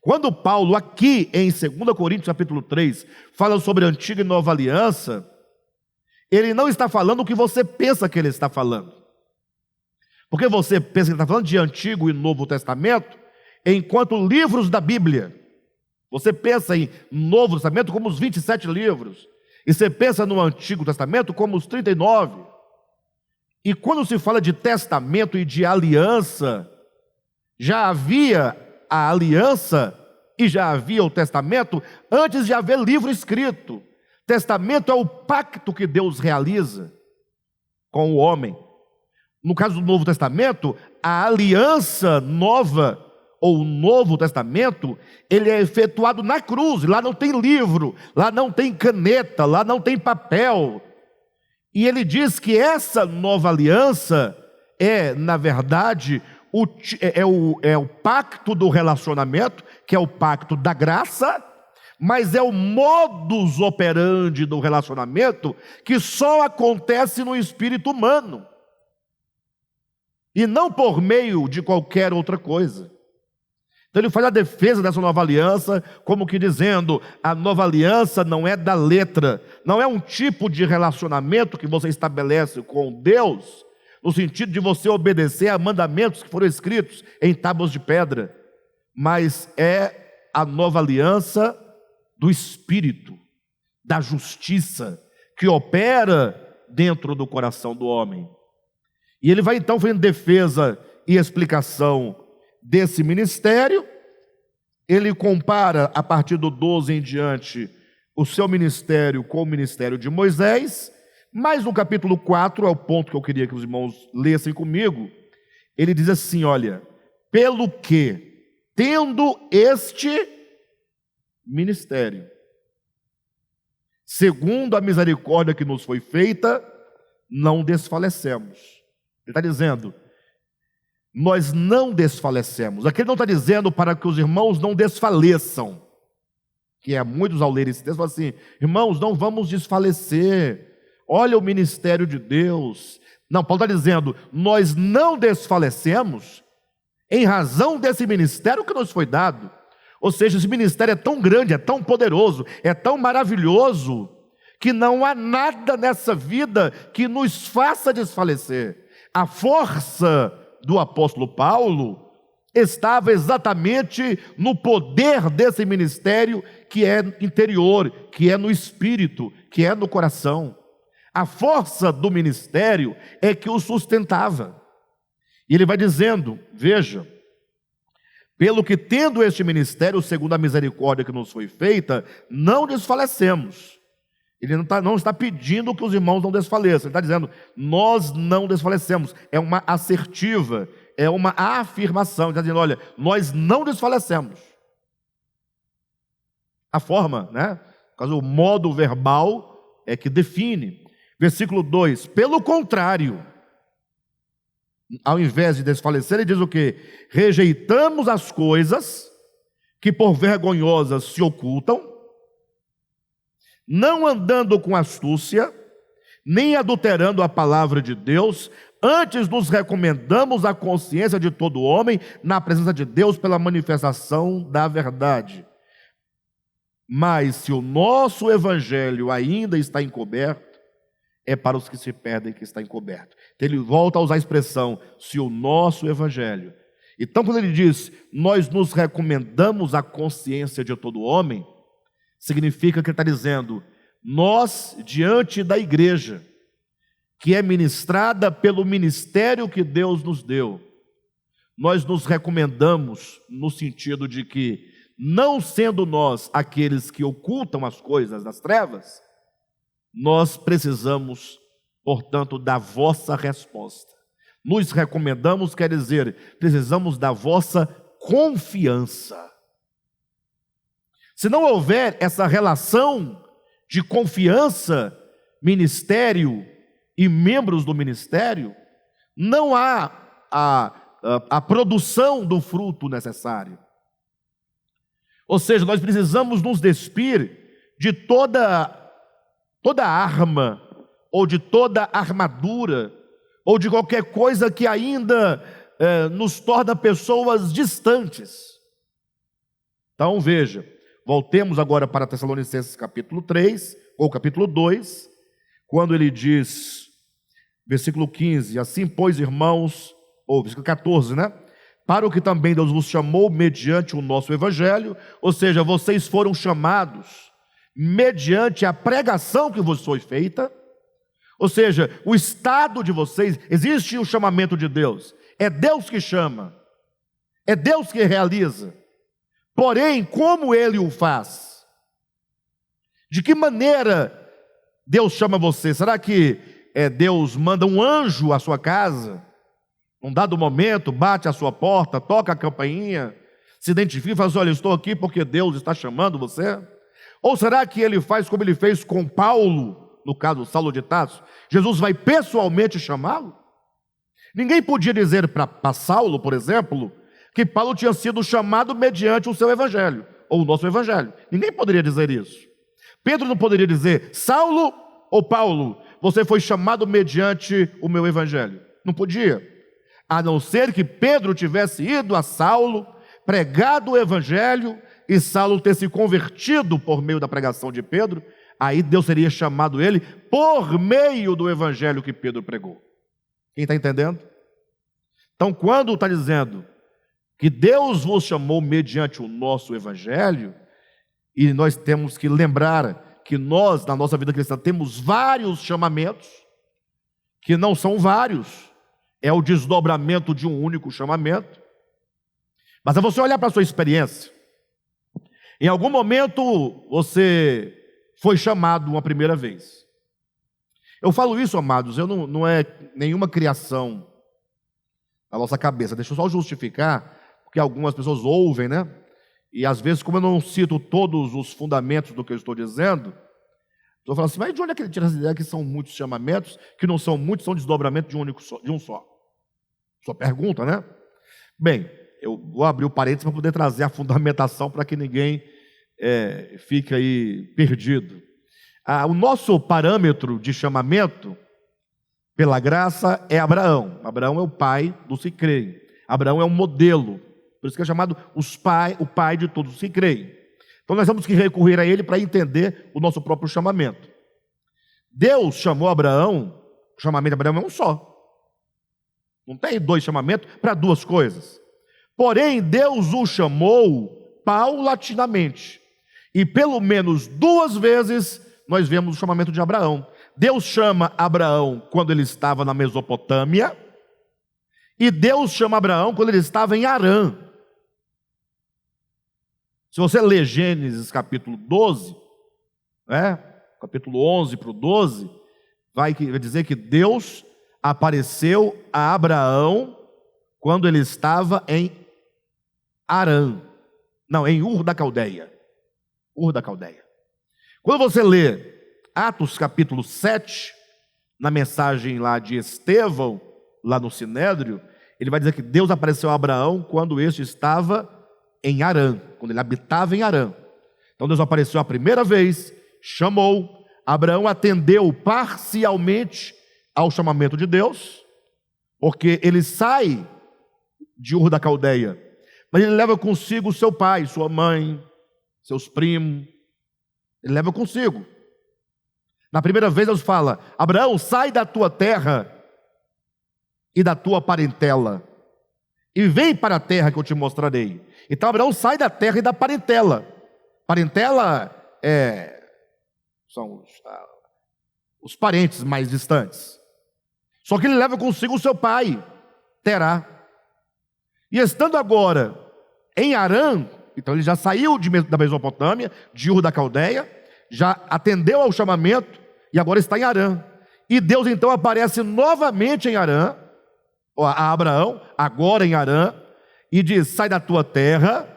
quando Paulo aqui em 2 Coríntios capítulo 3 fala sobre a antiga e nova aliança, ele não está falando o que você pensa que ele está falando. Porque você pensa que ele está falando de Antigo e Novo Testamento enquanto livros da Bíblia. Você pensa em Novo Testamento como os 27 livros, e você pensa no Antigo Testamento como os 39. E quando se fala de testamento e de aliança, já havia a aliança e já havia o testamento antes de haver livro escrito. Testamento é o pacto que Deus realiza com o homem. No caso do Novo Testamento, a aliança nova, ou o Novo Testamento, ele é efetuado na cruz. Lá não tem livro, lá não tem caneta, lá não tem papel. E ele diz que essa nova aliança é, na verdade, o pacto do relacionamento, que é o pacto da graça, mas é o modus operandi do relacionamento que só acontece no espírito humano, e não por meio de qualquer outra coisa. Então ele faz a defesa dessa nova aliança, como que dizendo, a nova aliança não é da letra, não é um tipo de relacionamento que você estabelece com Deus, no sentido de você obedecer a mandamentos que foram escritos em tábuas de pedra, mas é a nova aliança do Espírito, da justiça, que opera dentro do coração do homem. E ele vai então fazendo defesa e explicação desse ministério. Ele compara, a partir do 12 em diante, o seu ministério com o ministério de Moisés, mas no capítulo 4, é o ponto que eu queria que os irmãos lessem comigo, ele diz assim, olha, pelo que, tendo este ministério, segundo a misericórdia que nos foi feita, não desfalecemos. Ele está dizendo, nós não desfalecemos. Aqui ele não está dizendo para que os irmãos não desfaleçam, que é muitos ao ler esse texto falam assim, irmãos, não vamos desfalecer, olha o ministério de Deus. Não, Paulo está dizendo, nós não desfalecemos em razão desse ministério que nos foi dado. Ou seja, esse ministério é tão grande, é tão poderoso, é tão maravilhoso, que não há nada nessa vida que nos faça desfalecer. A força do apóstolo Paulo estava exatamente no poder desse ministério que é interior, que é no espírito, que é no coração. A força do ministério é que o sustentava. E ele vai dizendo, veja, pelo que tendo este ministério, segundo a misericórdia que nos foi feita, não desfalecemos. Ele não está pedindo que os irmãos não desfaleçam, ele está dizendo, nós não desfalecemos. É uma assertiva, é uma afirmação, ele está dizendo, olha, nós não desfalecemos. A forma, né? O modo verbal é que define. Versículo 2, pelo contrário, ao invés de desfalecer, ele diz o quê? Rejeitamos as coisas que por vergonhosas se ocultam, não andando com astúcia, nem adulterando a palavra de Deus, antes nos recomendamos a consciência de todo homem na presença de Deus pela manifestação da verdade. Mas se o nosso evangelho ainda está encoberto, é para os que se perdem que está encoberto. Então ele volta a usar a expressão, se o nosso evangelho. Então quando ele diz, nós nos recomendamos a consciência de todo homem, significa que ele está dizendo, nós diante da igreja, que é ministrada pelo ministério que Deus nos deu, nós nos recomendamos no sentido de que, não sendo nós aqueles que ocultam as coisas das trevas, nós precisamos, portanto, da vossa resposta. Nos recomendamos, quer dizer, precisamos da vossa confiança. Se não houver essa relação de confiança, ministério e membros do ministério, não há a produção do fruto necessário. Ou seja, nós precisamos nos despir de toda toda arma, ou de toda armadura, ou de qualquer coisa que ainda nos torna pessoas distantes. Então veja, voltemos agora para Tessalonicenses capítulo 3, ou capítulo 2, quando ele diz, versículo 15, assim pois irmãos, ou versículo 14, né? Para o que também Deus vos chamou mediante o nosso evangelho, ou seja, vocês foram chamados mediante a pregação que vos foi feita, ou seja, o estado de vocês, existe o chamamento de Deus, é Deus que chama, é Deus que realiza, porém, como Ele o faz? De que maneira Deus chama você? Será que Deus manda um anjo à sua casa, num dado momento, bate à sua porta, toca a campainha, se identifica e fala assim, olha, eu estou aqui porque Deus está chamando você? Ou será que Ele faz como Ele fez com Paulo, no caso Saulo de Tarso? Jesus vai pessoalmente chamá-lo? Ninguém podia dizer para Saulo, por exemplo, que Paulo tinha sido chamado mediante o seu evangelho, ou o nosso evangelho. Ninguém poderia dizer isso. Pedro não poderia dizer, Saulo ou Paulo, você foi chamado mediante o meu evangelho. Não podia. A não ser que Pedro tivesse ido a Saulo, pregado o evangelho, e Saulo ter se convertido por meio da pregação de Pedro, aí Deus teria chamado ele por meio do evangelho que Pedro pregou. Quem está entendendo? Então, quando está dizendo que Deus vos chamou mediante o nosso evangelho, e nós temos que lembrar que nós, na nossa vida cristã, temos vários chamamentos, que não são vários, é o desdobramento de um único chamamento. Mas é você olhar para a sua experiência. Em algum momento você foi chamado uma primeira vez. Eu falo isso, amados, não é nenhuma criação na nossa cabeça. Deixa eu só justificar, porque algumas pessoas ouvem, né? E às vezes, como eu não cito todos os fundamentos do que eu estou dizendo, eu falo assim, mas de onde é que ele tira essa ideia que são muitos chamamentos, que não são muitos, são desdobramento de um só? Sua pergunta, né? Bem, eu vou abrir o parênteses para poder trazer a fundamentação para que ninguém fique aí perdido. O nosso parâmetro de chamamento, pela graça, é Abraão. Abraão é o pai dos que creem. Abraão é um modelo. Por isso que é chamado o pai de todos os que creem. Então nós temos que recorrer a ele para entender o nosso próprio chamamento. Deus chamou Abraão, o chamamento de Abraão é um só. Não tem dois chamamentos para duas coisas. Porém, Deus o chamou paulatinamente. E pelo menos duas vezes nós vemos o chamamento de Abraão. Deus chama Abraão quando ele estava na Mesopotâmia. E Deus chama Abraão quando ele estava em Harã. Se você ler Gênesis capítulo 12, capítulo 11 para o 12, vai dizer que Deus apareceu a Abraão quando ele estava em Harã. Não, em Ur da Caldeia. Ur da Caldeia. Quando você lê Atos capítulo 7, na mensagem lá de Estevão, lá no Sinédrio, ele vai dizer que Deus apareceu a Abraão quando este estava em Harã, quando ele habitava em Harã. Então Deus apareceu a primeira vez, chamou, Abraão atendeu parcialmente ao chamamento de Deus, porque ele sai de Ur da Caldeia, mas ele leva consigo seu pai, sua mãe, seus primos, ele leva consigo. Na primeira vez Deus fala, Abraão, sai da tua terra e da tua parentela, e vem para a terra que eu te mostrarei. Então Abraão sai da terra e da parentela. Parentela são os parentes mais distantes. Só que ele leva consigo o seu pai, Terá. E estando agora em Harã, então ele já saiu da Mesopotâmia, de Ur da Caldeia, já atendeu ao chamamento e agora está em Harã. E Deus então aparece novamente em Harã, a Abraão, agora em Harã, e diz, sai da tua terra,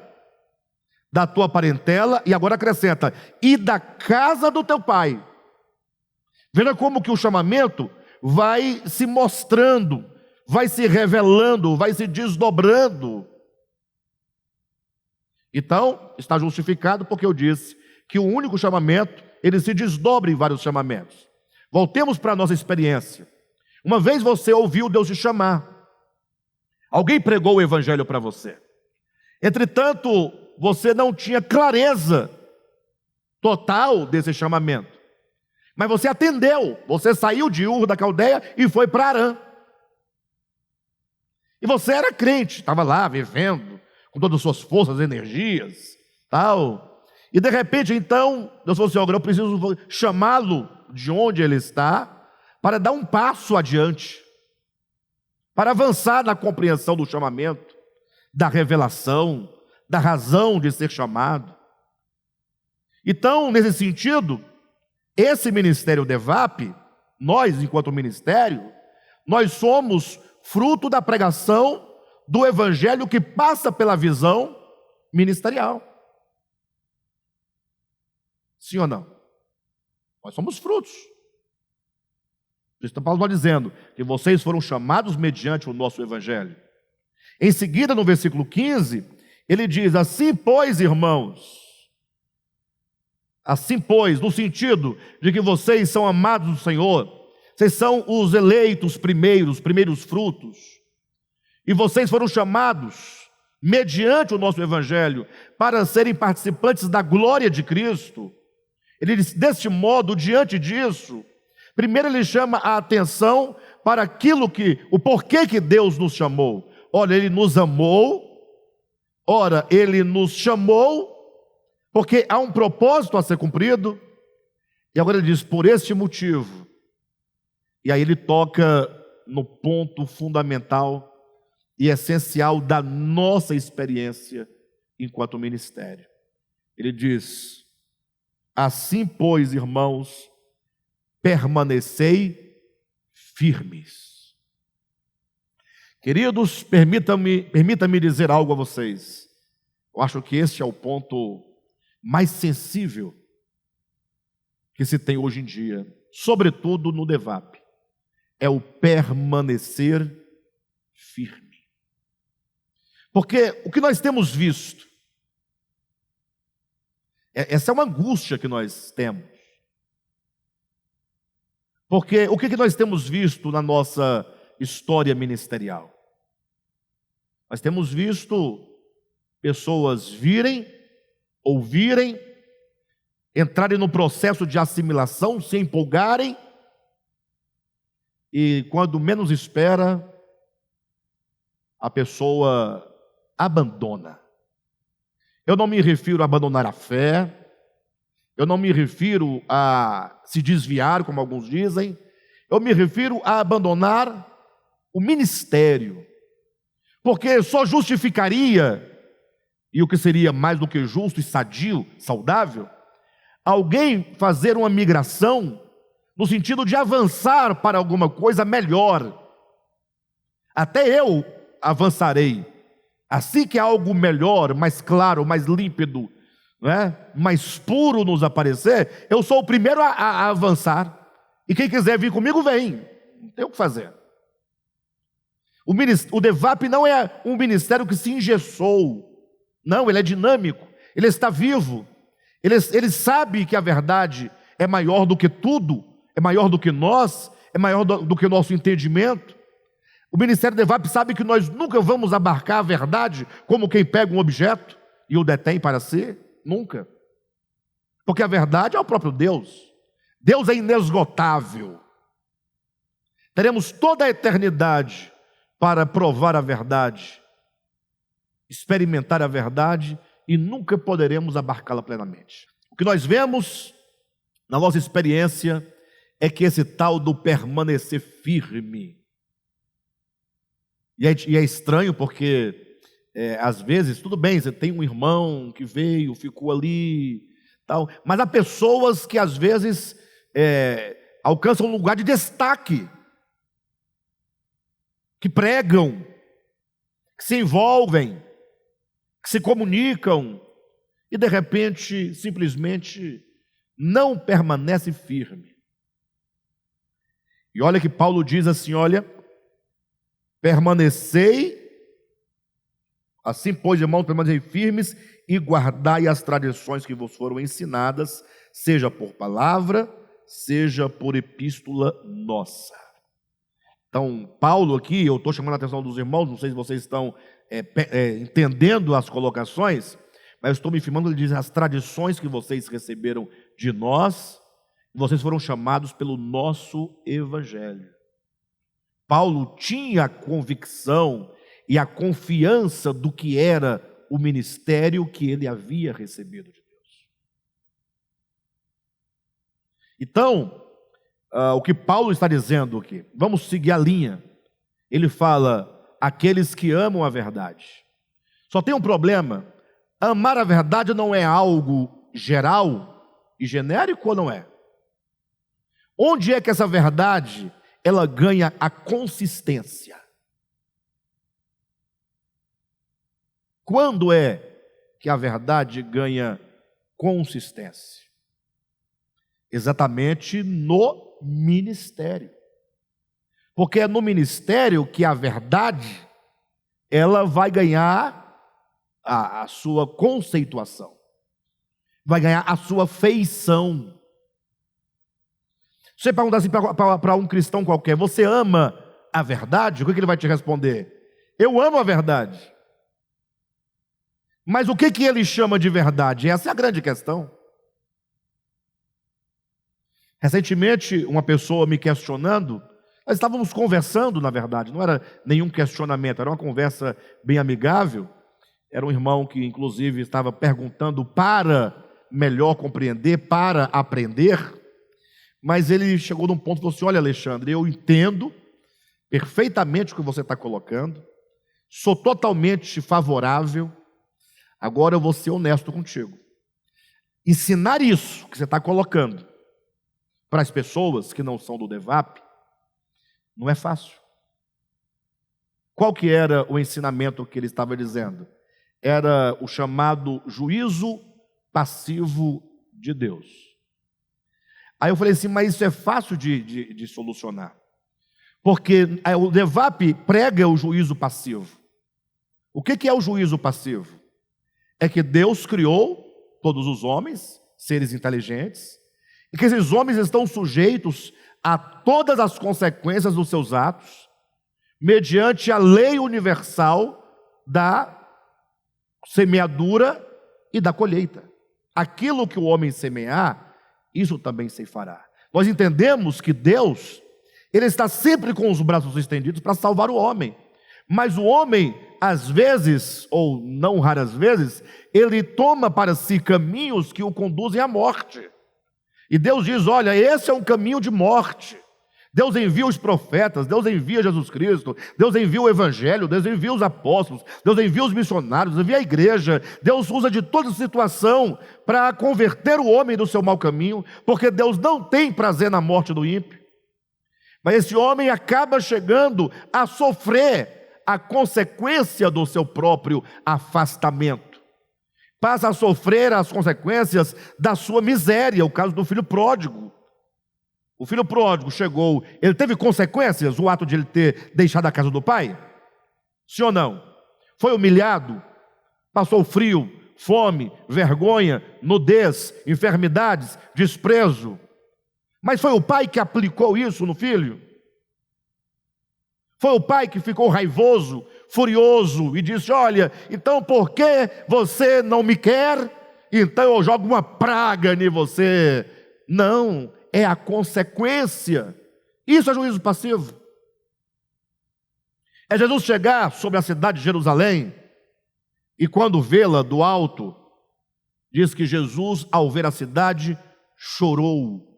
da tua parentela, e agora acrescenta, e da casa do teu pai. Veja como que o chamamento vai se mostrando, vai se revelando, vai se desdobrando. Então, está justificado porque eu disse que o único chamamento ele se desdobra em vários chamamentos. Voltemos para a nossa experiência. Uma vez você ouviu Deus te chamar. Alguém pregou o evangelho para você. Entretanto, você não tinha clareza total desse chamamento. Mas você atendeu. Você saiu de Ur da Caldeia e foi para Harã. E você era crente, estava lá vivendo com todas as suas forças, energias, tal. E de repente, então, Deus falou assim: eu preciso chamá-lo de onde ele está para dar um passo adiante, para avançar na compreensão do chamamento, da revelação, da razão de ser chamado. Então, nesse sentido, esse ministério DEVAP, nós, enquanto ministério, nós somos fruto da pregação do evangelho que passa pela visão ministerial. Sim ou não? Nós somos frutos. Paulo está dizendo que vocês foram chamados mediante o nosso evangelho. Em seguida, no versículo 15, ele diz: assim, pois, irmãos, assim, pois, no sentido de que vocês são amados do Senhor, vocês são os eleitos primeiros frutos, e vocês foram chamados, mediante o nosso evangelho, para serem participantes da glória de Cristo. Ele diz, deste modo, diante disso, primeiro ele chama a atenção para o porquê que Deus nos chamou. Olha, ele nos amou, ora, ele nos chamou, porque há um propósito a ser cumprido, e agora ele diz, por este motivo. E aí ele toca no ponto fundamental e essencial da nossa experiência enquanto ministério. Ele diz: assim, pois, irmãos, permanecei firmes. Queridos, permita-me dizer algo a vocês. Eu acho que este é o ponto mais sensível que se tem hoje em dia, sobretudo no DEVAP. É o permanecer firme. Porque o que nós temos visto, essa é uma angústia que nós temos. Porque o que nós temos visto na nossa história ministerial? Nós temos visto pessoas virem, ouvirem, entrarem no processo de assimilação, se empolgarem, e quando menos espera, a pessoa abandona. Eu não me refiro a abandonar a fé, eu não me refiro a se desviar, como alguns dizem, eu me refiro a abandonar o ministério, porque só justificaria, e o que seria mais do que justo e sadio, saudável, alguém fazer uma migração no sentido de avançar para alguma coisa melhor. Até eu avançarei. Assim que algo melhor, mais claro, mais límpido, mais puro nos aparecer, eu sou o primeiro a avançar. E quem quiser vir comigo, vem. Não tem o que fazer. O DEVAP não é um ministério que se engessou. Não, ele é dinâmico. Ele está vivo. Ele sabe que a verdade é maior do que tudo, é maior do que nós, é maior do que o nosso entendimento. O ministério DEVAP sabe que nós nunca vamos abarcar a verdade como quem pega um objeto e o detém para si. Nunca. Porque a verdade é o próprio Deus. Deus é inesgotável. Teremos toda a eternidade para provar a verdade, experimentar a verdade, e nunca poderemos abarcá-la plenamente. O que nós vemos na nossa experiência é que esse tal do permanecer firme, e é estranho porque às vezes, tudo bem, você tem um irmão que veio, ficou ali, tal, mas há pessoas que às vezes alcançam um lugar de destaque, que pregam, que se envolvem, que se comunicam, e de repente, simplesmente, não permanece firme. E olha que Paulo diz assim, olha, permanecei, Assim, pois, irmãos, permanecei firmes e guardai as tradições que vos foram ensinadas, seja por palavra, seja por epístola nossa. Então, Paulo aqui, eu estou chamando a atenção dos irmãos, não sei se vocês estão entendendo as colocações, mas eu estou me firmando, ele diz, as tradições que vocês receberam de nós, vocês foram chamados pelo nosso evangelho. Paulo tinha a convicção e a confiança do que era o ministério que ele havia recebido de Deus. Então, o que Paulo está dizendo aqui, vamos seguir a linha. Ele fala, aqueles que amam a verdade. Só tem um problema, amar a verdade não é algo geral e genérico ou não é? Onde é que essa verdade, ela ganha a consistência? Quando é que a verdade ganha consistência? Exatamente no ministério. Porque é no ministério que a verdade, ela vai ganhar a sua conceituação, vai ganhar a sua feição. Se você perguntar assim para um cristão qualquer, você ama a verdade? O que ele vai te responder? Eu amo a verdade. Mas o que ele chama de verdade? Essa é a grande questão. Recentemente, uma pessoa me questionando, nós estávamos conversando, na verdade, não era nenhum questionamento, era uma conversa bem amigável. Era um irmão que, inclusive, estava perguntando para melhor compreender, para aprender. Mas ele chegou num ponto e falou assim, olha, Alexandre, eu entendo perfeitamente o que você está colocando, sou totalmente favorável, agora eu vou ser honesto contigo. Ensinar isso que você está colocando para as pessoas que não são do DEVAP, não é fácil. Qual que era o ensinamento que ele estava dizendo? Era o chamado juízo passivo de Deus. Aí eu falei assim, mas isso é fácil de solucionar. Porque o DEVAP prega o juízo passivo. O que é o juízo passivo? É que Deus criou todos os homens, seres inteligentes, e que esses homens estão sujeitos a todas as consequências dos seus atos, mediante a lei universal da semeadura e da colheita. Aquilo que o homem semear, isso também se fará. Nós entendemos que Deus, Ele está sempre com os braços estendidos para salvar o homem. Mas o homem, às vezes, ou não raras vezes, ele toma para si caminhos que o conduzem à morte. E Deus diz, olha, esse é um caminho de morte. Deus envia os profetas, Deus envia Jesus Cristo, Deus envia o Evangelho, Deus envia os apóstolos, Deus envia os missionários, Deus envia a igreja. Deus usa de toda situação para converter o homem do seu mau caminho, porque Deus não tem prazer na morte do ímpio. Mas esse homem acaba chegando a sofrer a consequência do seu próprio afastamento. Passa a sofrer as consequências da sua miséria, o caso do filho pródigo. O filho pródigo chegou, ele teve consequências, o ato de ele ter deixado a casa do pai? Sim ou não? Foi humilhado, passou frio, fome, vergonha, nudez, enfermidades, desprezo. Mas foi o pai que aplicou isso no filho? Foi o pai que ficou raivoso, furioso e disse, olha, então por que você não me quer? Então eu jogo uma praga em você. Não, é a consequência. Isso é juízo passivo. É Jesus chegar sobre a cidade de Jerusalém e quando vê-la do alto, diz que Jesus, ao ver a cidade, chorou.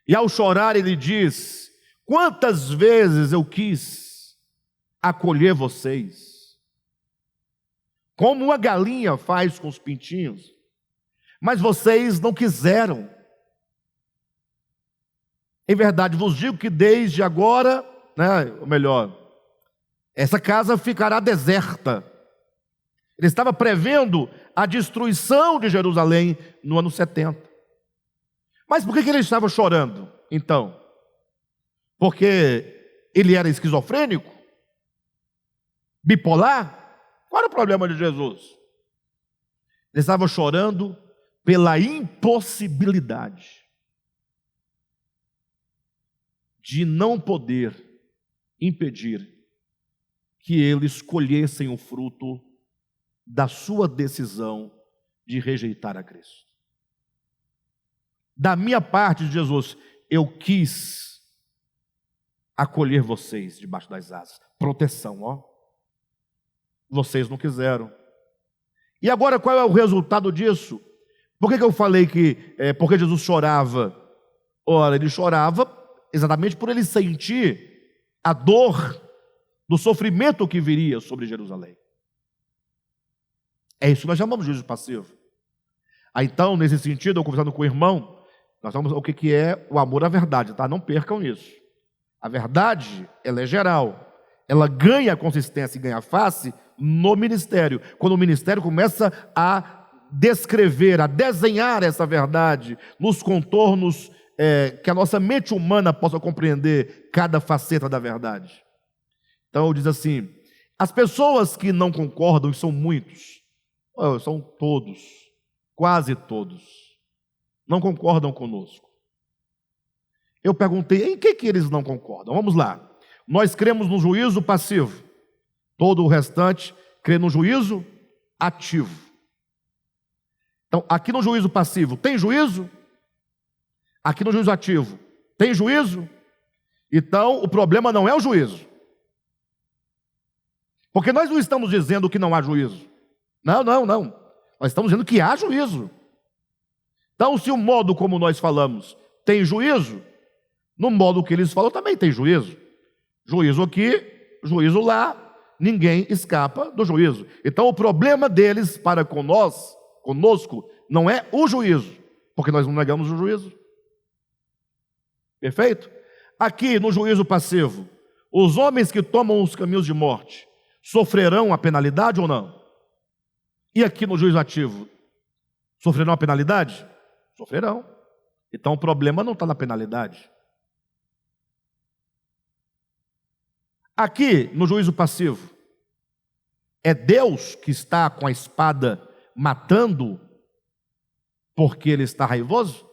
E ao chorar ele diz, quantas vezes eu quis acolher vocês, como uma galinha faz com os pintinhos, mas vocês não quiseram. Em verdade vos digo que desde agora, ou melhor, essa casa ficará deserta. Ele estava prevendo a destruição de Jerusalém no ano 70. Mas por que ele estava chorando, então? Porque ele era esquizofrênico? Bipolar? Qual era o problema de Jesus? Ele estava chorando pela impossibilidade de não poder impedir que eles escolhessem o fruto da sua decisão de rejeitar a Cristo. Da minha parte, Jesus, eu quis acolher vocês debaixo das asas. Proteção, ó. Vocês não quiseram. E agora qual é o resultado disso? Por que eu falei que porque Jesus chorava? Ora, ele chorava exatamente por ele sentir a dor do sofrimento que viria sobre Jerusalém. É isso que nós chamamos de juízo passivo. Então, nesse sentido, eu conversando com o irmão, nós vamos o que é o amor à verdade, tá? Não percam isso. A verdade, ela é geral. Ela ganha consistência e ganha face no ministério. Quando o ministério começa a descrever, a desenhar essa verdade nos contornos que a nossa mente humana possa compreender cada faceta da verdade. Então, diz assim, as pessoas que não concordam, e são muitos, são todos, quase todos, não concordam conosco. Eu perguntei, em que eles não concordam? Vamos lá. Nós cremos no juízo passivo. Todo o restante crê no juízo ativo. Então, aqui no juízo passivo, tem juízo? Aqui no juízo ativo, tem juízo? Então, o problema não é o juízo. Porque nós não estamos dizendo que não há juízo. Não. Nós estamos dizendo que há juízo. Então, se o modo como nós falamos tem juízo, no modo que eles falam também tem juízo. Juízo aqui, juízo lá, ninguém escapa do juízo. Então, o problema deles para conosco, não é o juízo, porque nós não negamos o juízo. Perfeito? Aqui, no juízo passivo, os homens que tomam os caminhos de morte sofrerão a penalidade ou não? E aqui no juízo ativo, sofrerão a penalidade? Sofrerão. Então o problema não está na penalidade. Aqui no juízo passivo, é Deus que está com a espada matando porque ele está raivoso?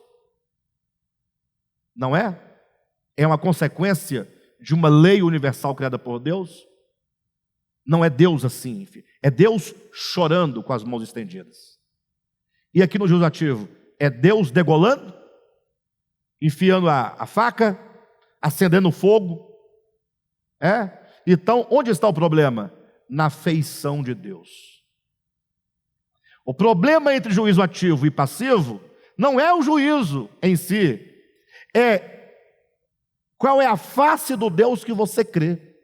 Não é? É uma consequência de uma lei universal criada por Deus? Não é Deus assim, enfim. É Deus chorando com as mãos estendidas. E aqui no juízo ativo, é Deus degolando, enfiando a faca, acendendo fogo. Então, onde está o problema? Na feição de Deus. O problema entre juízo ativo e passivo não é o juízo em si, é qual é a face do Deus que você crê.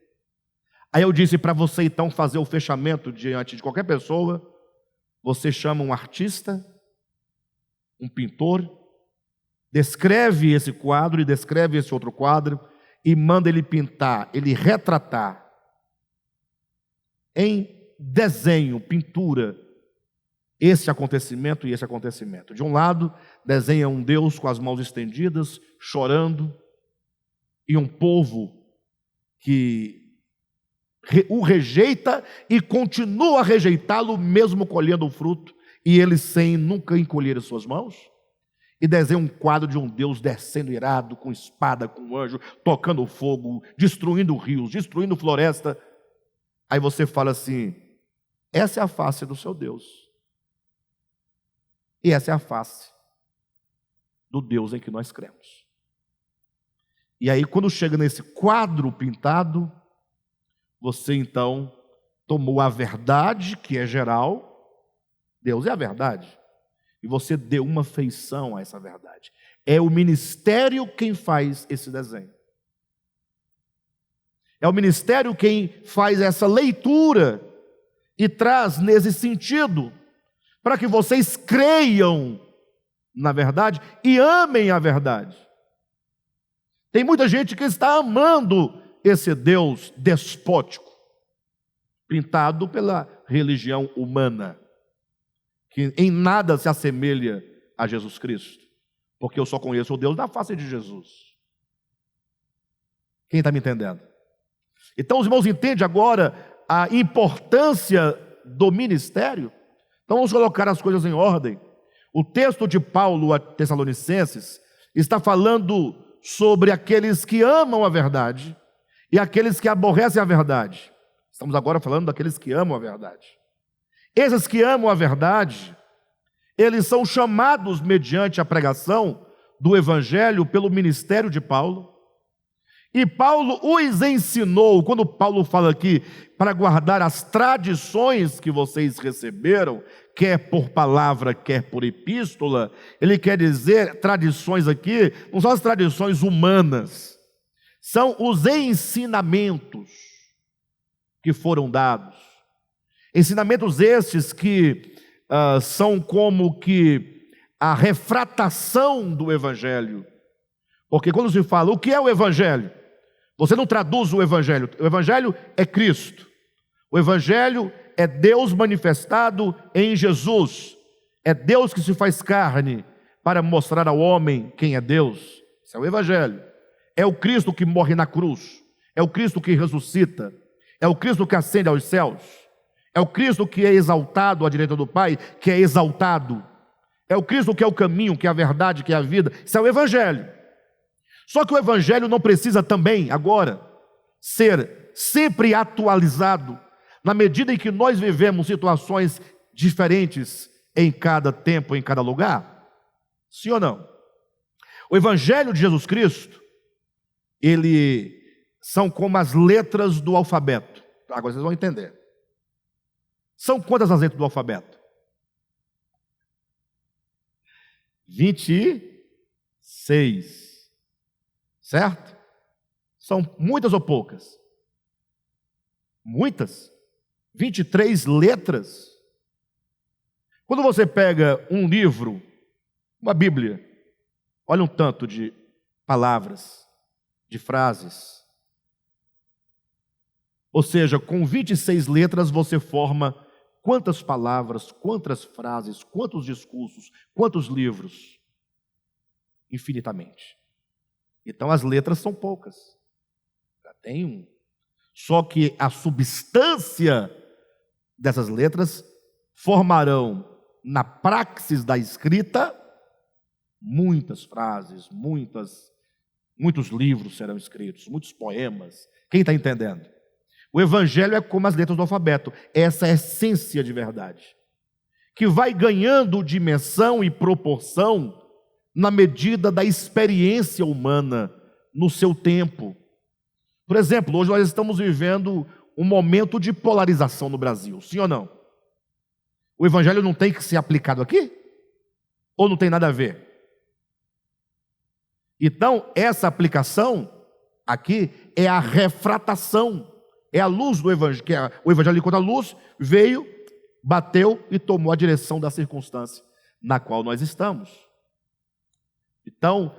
Aí eu disse para você então fazer o fechamento diante de qualquer pessoa, você chama um artista, um pintor, descreve esse quadro e descreve esse outro quadro e manda ele pintar, ele retratar em desenho, pintura, esse acontecimento e esse acontecimento. De um lado, desenha um Deus com as mãos estendidas, chorando, e um povo que o rejeita e continua a rejeitá-lo, mesmo colhendo o fruto, e ele sem nunca encolher as suas mãos. E desenha um quadro de um Deus descendo irado, com espada, com anjo, tocando fogo, destruindo rios, destruindo floresta. Aí você fala assim, essa é a face do seu Deus. E essa é a face do Deus em que nós cremos. E aí quando chega nesse quadro pintado, você então tomou a verdade, que é geral, Deus é a verdade, e você deu uma feição a essa verdade. É o ministério quem faz esse desenho. É o ministério quem faz essa leitura e traz nesse sentido, para que vocês creiam na verdade e amem a verdade. Tem muita gente que está amando esse Deus despótico, pintado pela religião humana, que em nada se assemelha a Jesus Cristo, porque eu só conheço o Deus da face de Jesus. Quem está me entendendo? Então os irmãos entendem agora a importância do ministério? Então vamos colocar as coisas em ordem. O texto de Paulo a Tessalonicenses está falando sobre aqueles que amam a verdade e aqueles que aborrecem a verdade. Estamos agora falando daqueles que amam a verdade. Esses que amam a verdade, eles são chamados mediante a pregação do Evangelho pelo ministério de Paulo. E Paulo os ensinou, quando Paulo fala aqui, para guardar as tradições que vocês receberam, quer por palavra, quer por epístola, ele quer dizer, tradições aqui, não são as tradições humanas, são os ensinamentos que foram dados. Ensinamentos estes que são como que a refratação do Evangelho. Porque quando se fala, o que é o Evangelho? Você não traduz o Evangelho é Cristo. O Evangelho é Deus manifestado em Jesus. É Deus que se faz carne para mostrar ao homem quem é Deus. Isso é o Evangelho. É o Cristo que morre na cruz. É o Cristo que ressuscita. É o Cristo que ascende aos céus. É o Cristo que é exaltado à direita do Pai, que é exaltado. É o Cristo que é o caminho, que é a verdade, que é a vida. Isso é o Evangelho. Só que o Evangelho não precisa também, agora, ser sempre atualizado, na medida em que nós vivemos situações diferentes em cada tempo, em cada lugar? Sim ou não? O Evangelho de Jesus Cristo, ele são como as letras do alfabeto. Agora vocês vão entender. São quantas as letras do alfabeto? 26. Certo? São muitas ou poucas? Muitas. 23 letras. Quando você pega um livro, uma Bíblia, olha um tanto de palavras, de frases. Ou seja, com 26 letras você forma quantas palavras, quantas frases, quantos discursos, quantos livros? Infinitamente. Então as letras são poucas. Já tem um. Só que a substância dessas letras formarão na praxis da escrita muitas frases, muitos livros serão escritos, muitos poemas. Quem está entendendo? O Evangelho é como as letras do alfabeto, essa é a essência de verdade, que vai ganhando dimensão e proporção na medida da experiência humana, no seu tempo. Por exemplo, hoje nós estamos vivendo um momento de polarização no Brasil, sim ou não? O Evangelho não tem que ser aplicado aqui? Ou não tem nada a ver? Então, essa aplicação aqui é a refratação, é a luz do Evangelho, que o Evangelho, enquanto a luz, veio, bateu e tomou a direção da circunstância na qual nós estamos. Então,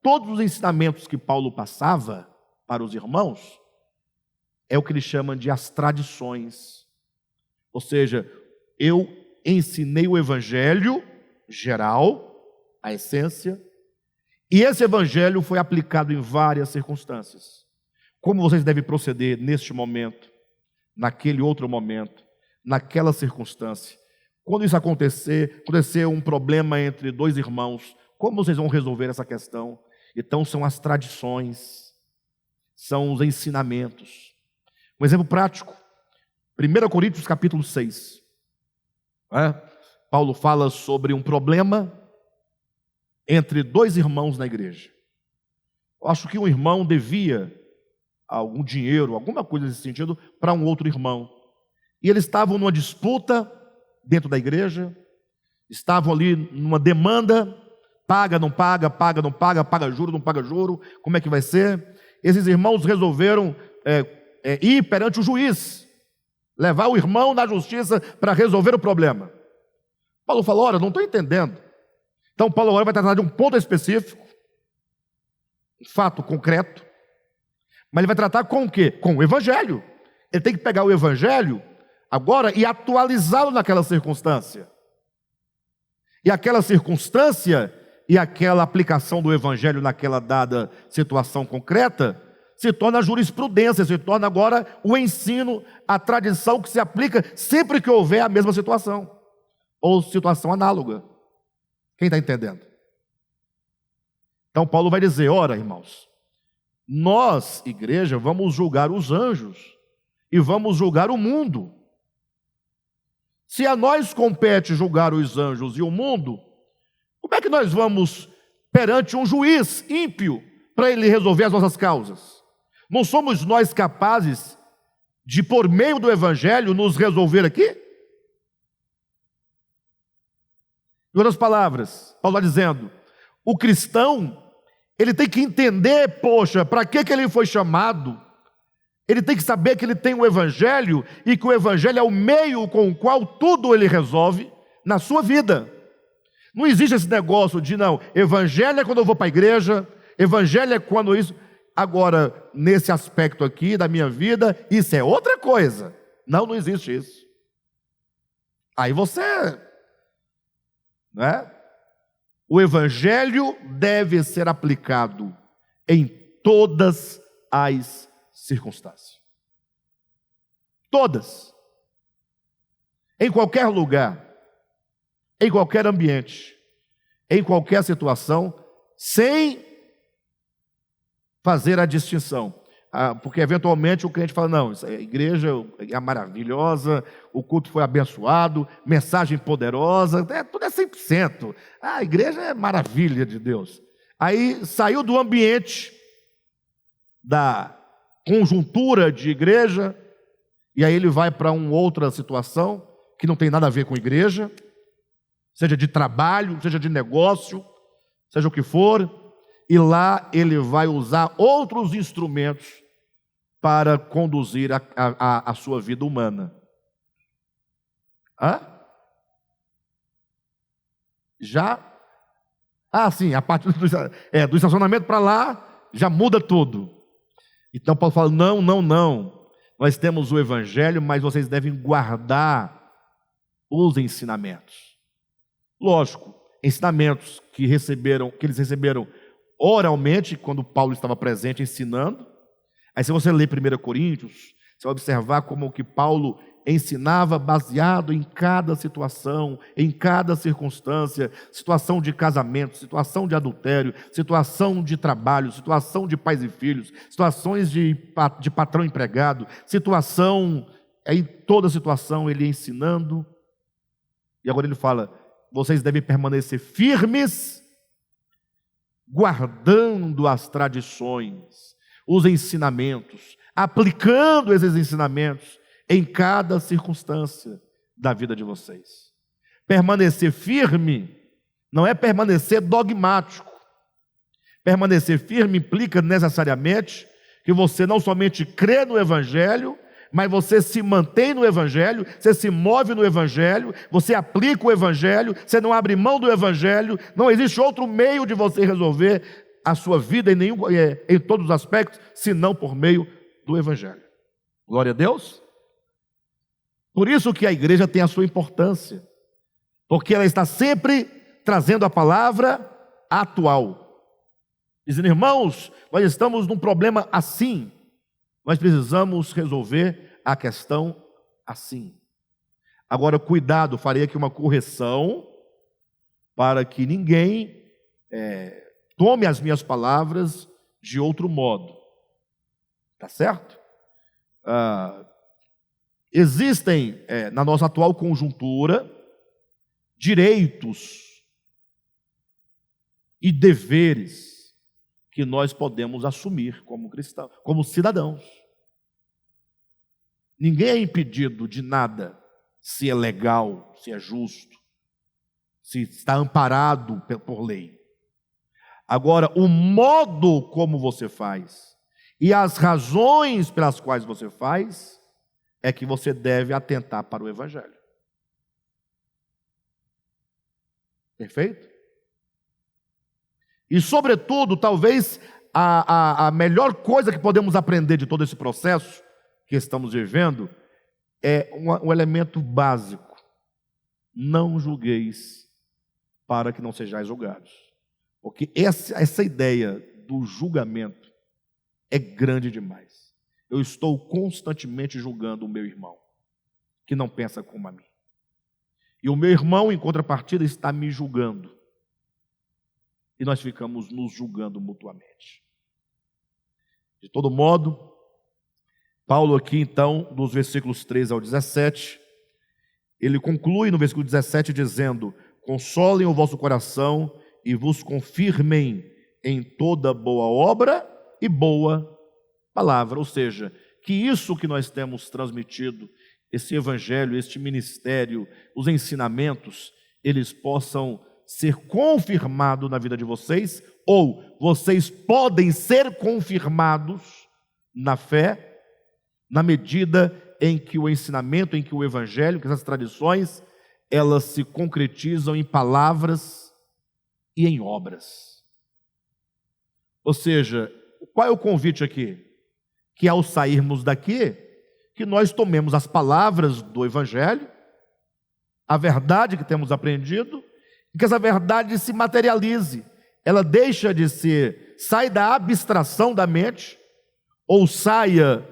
todos os ensinamentos que Paulo passava para os irmãos, é o que ele chama de as tradições. Ou seja, eu ensinei o Evangelho geral, a essência, e esse Evangelho foi aplicado em várias circunstâncias. Como vocês devem proceder neste momento, naquele outro momento, naquela circunstância. Quando isso acontecer um problema entre dois irmãos, como vocês vão resolver essa questão? Então são as tradições, são os ensinamentos. Um exemplo prático, 1 Coríntios capítulo 6. Paulo fala sobre um problema entre dois irmãos na igreja. Eu acho que um irmão devia algum dinheiro, alguma coisa nesse sentido, para um outro irmão. E eles estavam numa disputa dentro da igreja, estavam ali numa demanda, paga, não paga, paga, não paga, paga juro, não paga juro, como é que vai ser? Esses irmãos resolveram ir perante o juiz, levar o irmão na justiça para resolver o problema. Paulo falou, olha, não estou entendendo. Então Paulo agora vai tratar de um ponto específico, um fato concreto, mas ele vai tratar com o quê? Com o Evangelho. Ele tem que pegar o Evangelho agora e atualizá-lo naquela circunstância. E aquela circunstância e aquela aplicação do Evangelho naquela dada situação concreta se torna a jurisprudência, se torna agora o ensino, a tradição que se aplica sempre que houver a mesma situação, ou situação análoga. Quem está entendendo? Então Paulo vai dizer, ora, irmãos, nós, igreja, vamos julgar os anjos e vamos julgar o mundo. Se a nós compete julgar os anjos e o mundo, como é que nós vamos perante um juiz ímpio para ele resolver as nossas causas? Não somos nós capazes de, por meio do Evangelho, nos resolver aqui? Em outras palavras, Paulo está dizendo, o cristão, ele tem que entender, poxa, para que ele foi chamado? Ele tem que saber que ele tem o Evangelho e que o Evangelho é o meio com o qual tudo ele resolve na sua vida. Não existe esse negócio de, não, Evangelho é quando eu vou para a igreja, Evangelho é quando isso... Agora, nesse aspecto aqui da minha vida, isso é outra coisa. Não existe isso. Aí você... né? O Evangelho deve ser aplicado em todas as circunstâncias. Todas. Em qualquer lugar, em qualquer ambiente, em qualquer situação, sem fazer a distinção. Porque eventualmente o crente fala, não, a igreja é maravilhosa, o culto foi abençoado, mensagem poderosa, tudo é 100%. A igreja é maravilha de Deus. Aí saiu do ambiente da conjuntura de igreja, e aí ele vai para uma outra situação que não tem nada a ver com igreja, seja de trabalho, seja de negócio, seja o que for, e lá ele vai usar outros instrumentos para conduzir a sua vida humana. Hã? Já? Sim, a partir do estacionamento para lá, já muda tudo. Então Paulo fala, não, nós temos o Evangelho, mas vocês devem guardar os ensinamentos. Lógico, ensinamentos que eles receberam oralmente, quando Paulo estava presente ensinando. Aí se você ler 1 Coríntios, você vai observar como que Paulo ensinava baseado em cada situação, em cada circunstância, situação de casamento, situação de adultério, situação de trabalho, situação de pais e filhos, situações de patrão e empregado, em toda situação ele ensinando. E agora ele fala, vocês devem permanecer firmes, guardando as tradições, os ensinamentos, aplicando esses ensinamentos em cada circunstância da vida de vocês. Permanecer firme não é permanecer dogmático. Permanecer firme implica necessariamente que você não somente crê no Evangelho, mas você se mantém no Evangelho, você se move no Evangelho, você aplica o Evangelho, você não abre mão do Evangelho, não existe outro meio de você resolver a sua vida em todos os aspectos, senão por meio do Evangelho. Glória a Deus. Por isso que a igreja tem a sua importância, porque ela está sempre trazendo a palavra atual, dizendo, irmãos, nós estamos num problema assim, nós precisamos resolver a questão assim. Agora, cuidado, farei aqui uma correção, para que ninguém tome as minhas palavras de outro modo. Tá certo? Existem, na nossa atual conjuntura, direitos e deveres que nós podemos assumir como cristãos, como cidadãos. Ninguém é impedido de nada, se é legal, se é justo, se está amparado por lei. Agora, o modo como você faz e as razões pelas quais você faz é que você deve atentar para o Evangelho. Perfeito? E, sobretudo, talvez a melhor coisa que podemos aprender de todo esse processo que estamos vivendo é um elemento básico. Não julgueis para que não sejais julgados. Porque essa ideia do julgamento é grande demais. Eu estou constantemente julgando o meu irmão, que não pensa como a mim. E o meu irmão, em contrapartida, está me julgando. E nós ficamos nos julgando mutuamente. De todo modo, Paulo aqui então, nos versículos 13 ao 17, ele conclui no versículo 17 dizendo: consolem o vosso coração e vos confirmem em toda boa obra e boa palavra. Ou seja, que isso que nós temos transmitido, esse evangelho, este ministério, os ensinamentos, eles possam ser confirmados na vida de vocês, ou vocês podem ser confirmados na fé, na medida em que o ensinamento, em que o evangelho, que essas tradições, elas se concretizam em palavras e em obras. Ou seja, qual é o convite aqui? Que ao sairmos daqui, que nós tomemos as palavras do evangelho, a verdade que temos aprendido, e que essa verdade se materialize. Ela deixa de ser, sai da abstração da mente, ou saia,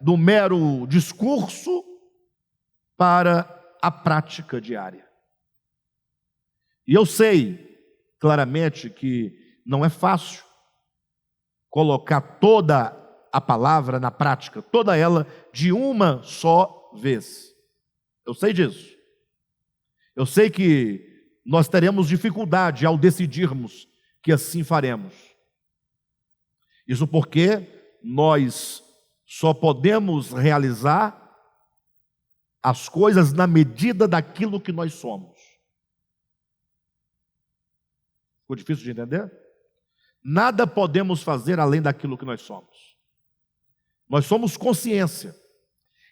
do mero discurso para a prática diária. E eu sei claramente que não é fácil colocar toda a palavra na prática, toda ela de uma só vez. Eu sei disso. Eu sei que nós teremos dificuldade ao decidirmos que assim faremos. Isso porque nós só podemos realizar as coisas na medida daquilo que nós somos. Ficou difícil de entender? Nada podemos fazer além daquilo que nós somos. Nós somos consciência.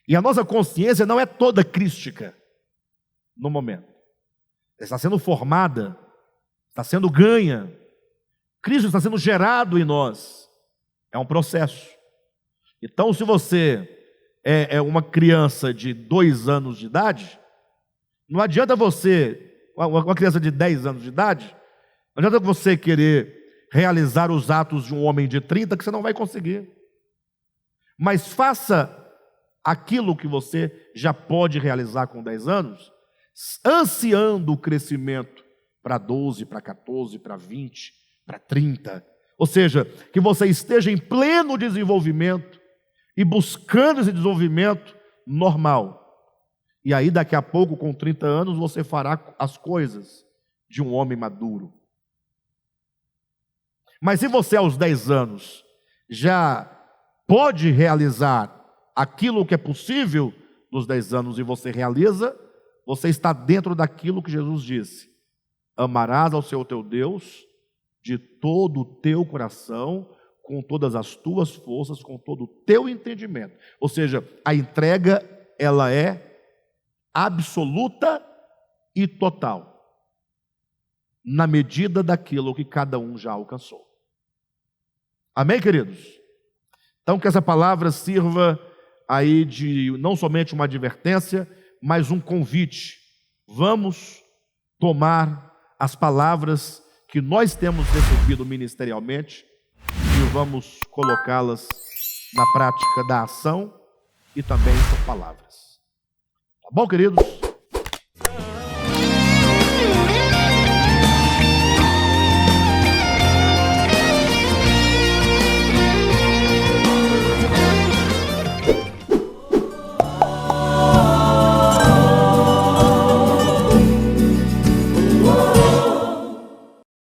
E a nossa consciência não é toda crística no momento. Está sendo formada, está sendo ganha. Cristo está sendo gerado em nós. É um processo. Então, se você é uma criança de 2 anos de idade, não adianta você, uma criança de 10 anos de idade, não adianta você querer realizar os atos de um homem de 30, que você não vai conseguir. Mas faça aquilo que você já pode realizar com 10 anos, ansiando o crescimento para 12, para 14, para 20, para 30. Ou seja, que você esteja em pleno desenvolvimento e buscando esse desenvolvimento normal. E aí, daqui a pouco, com 30 anos, você fará as coisas de um homem maduro. Mas se você, aos 10 anos, já pode realizar aquilo que é possível nos 10 anos e você realiza, você está dentro daquilo que Jesus disse: amarás ao Senhor teu Deus de todo o teu coração, com todas as tuas forças, com todo o teu entendimento. Ou seja, a entrega, ela é absoluta e total, na medida daquilo que cada um já alcançou. Amém, queridos? Então, que essa palavra sirva aí de não somente uma advertência, mas um convite. Vamos tomar as palavras que nós temos recebido ministerialmente e vamos colocá-las na prática da ação e também por palavras. Tá bom, queridos?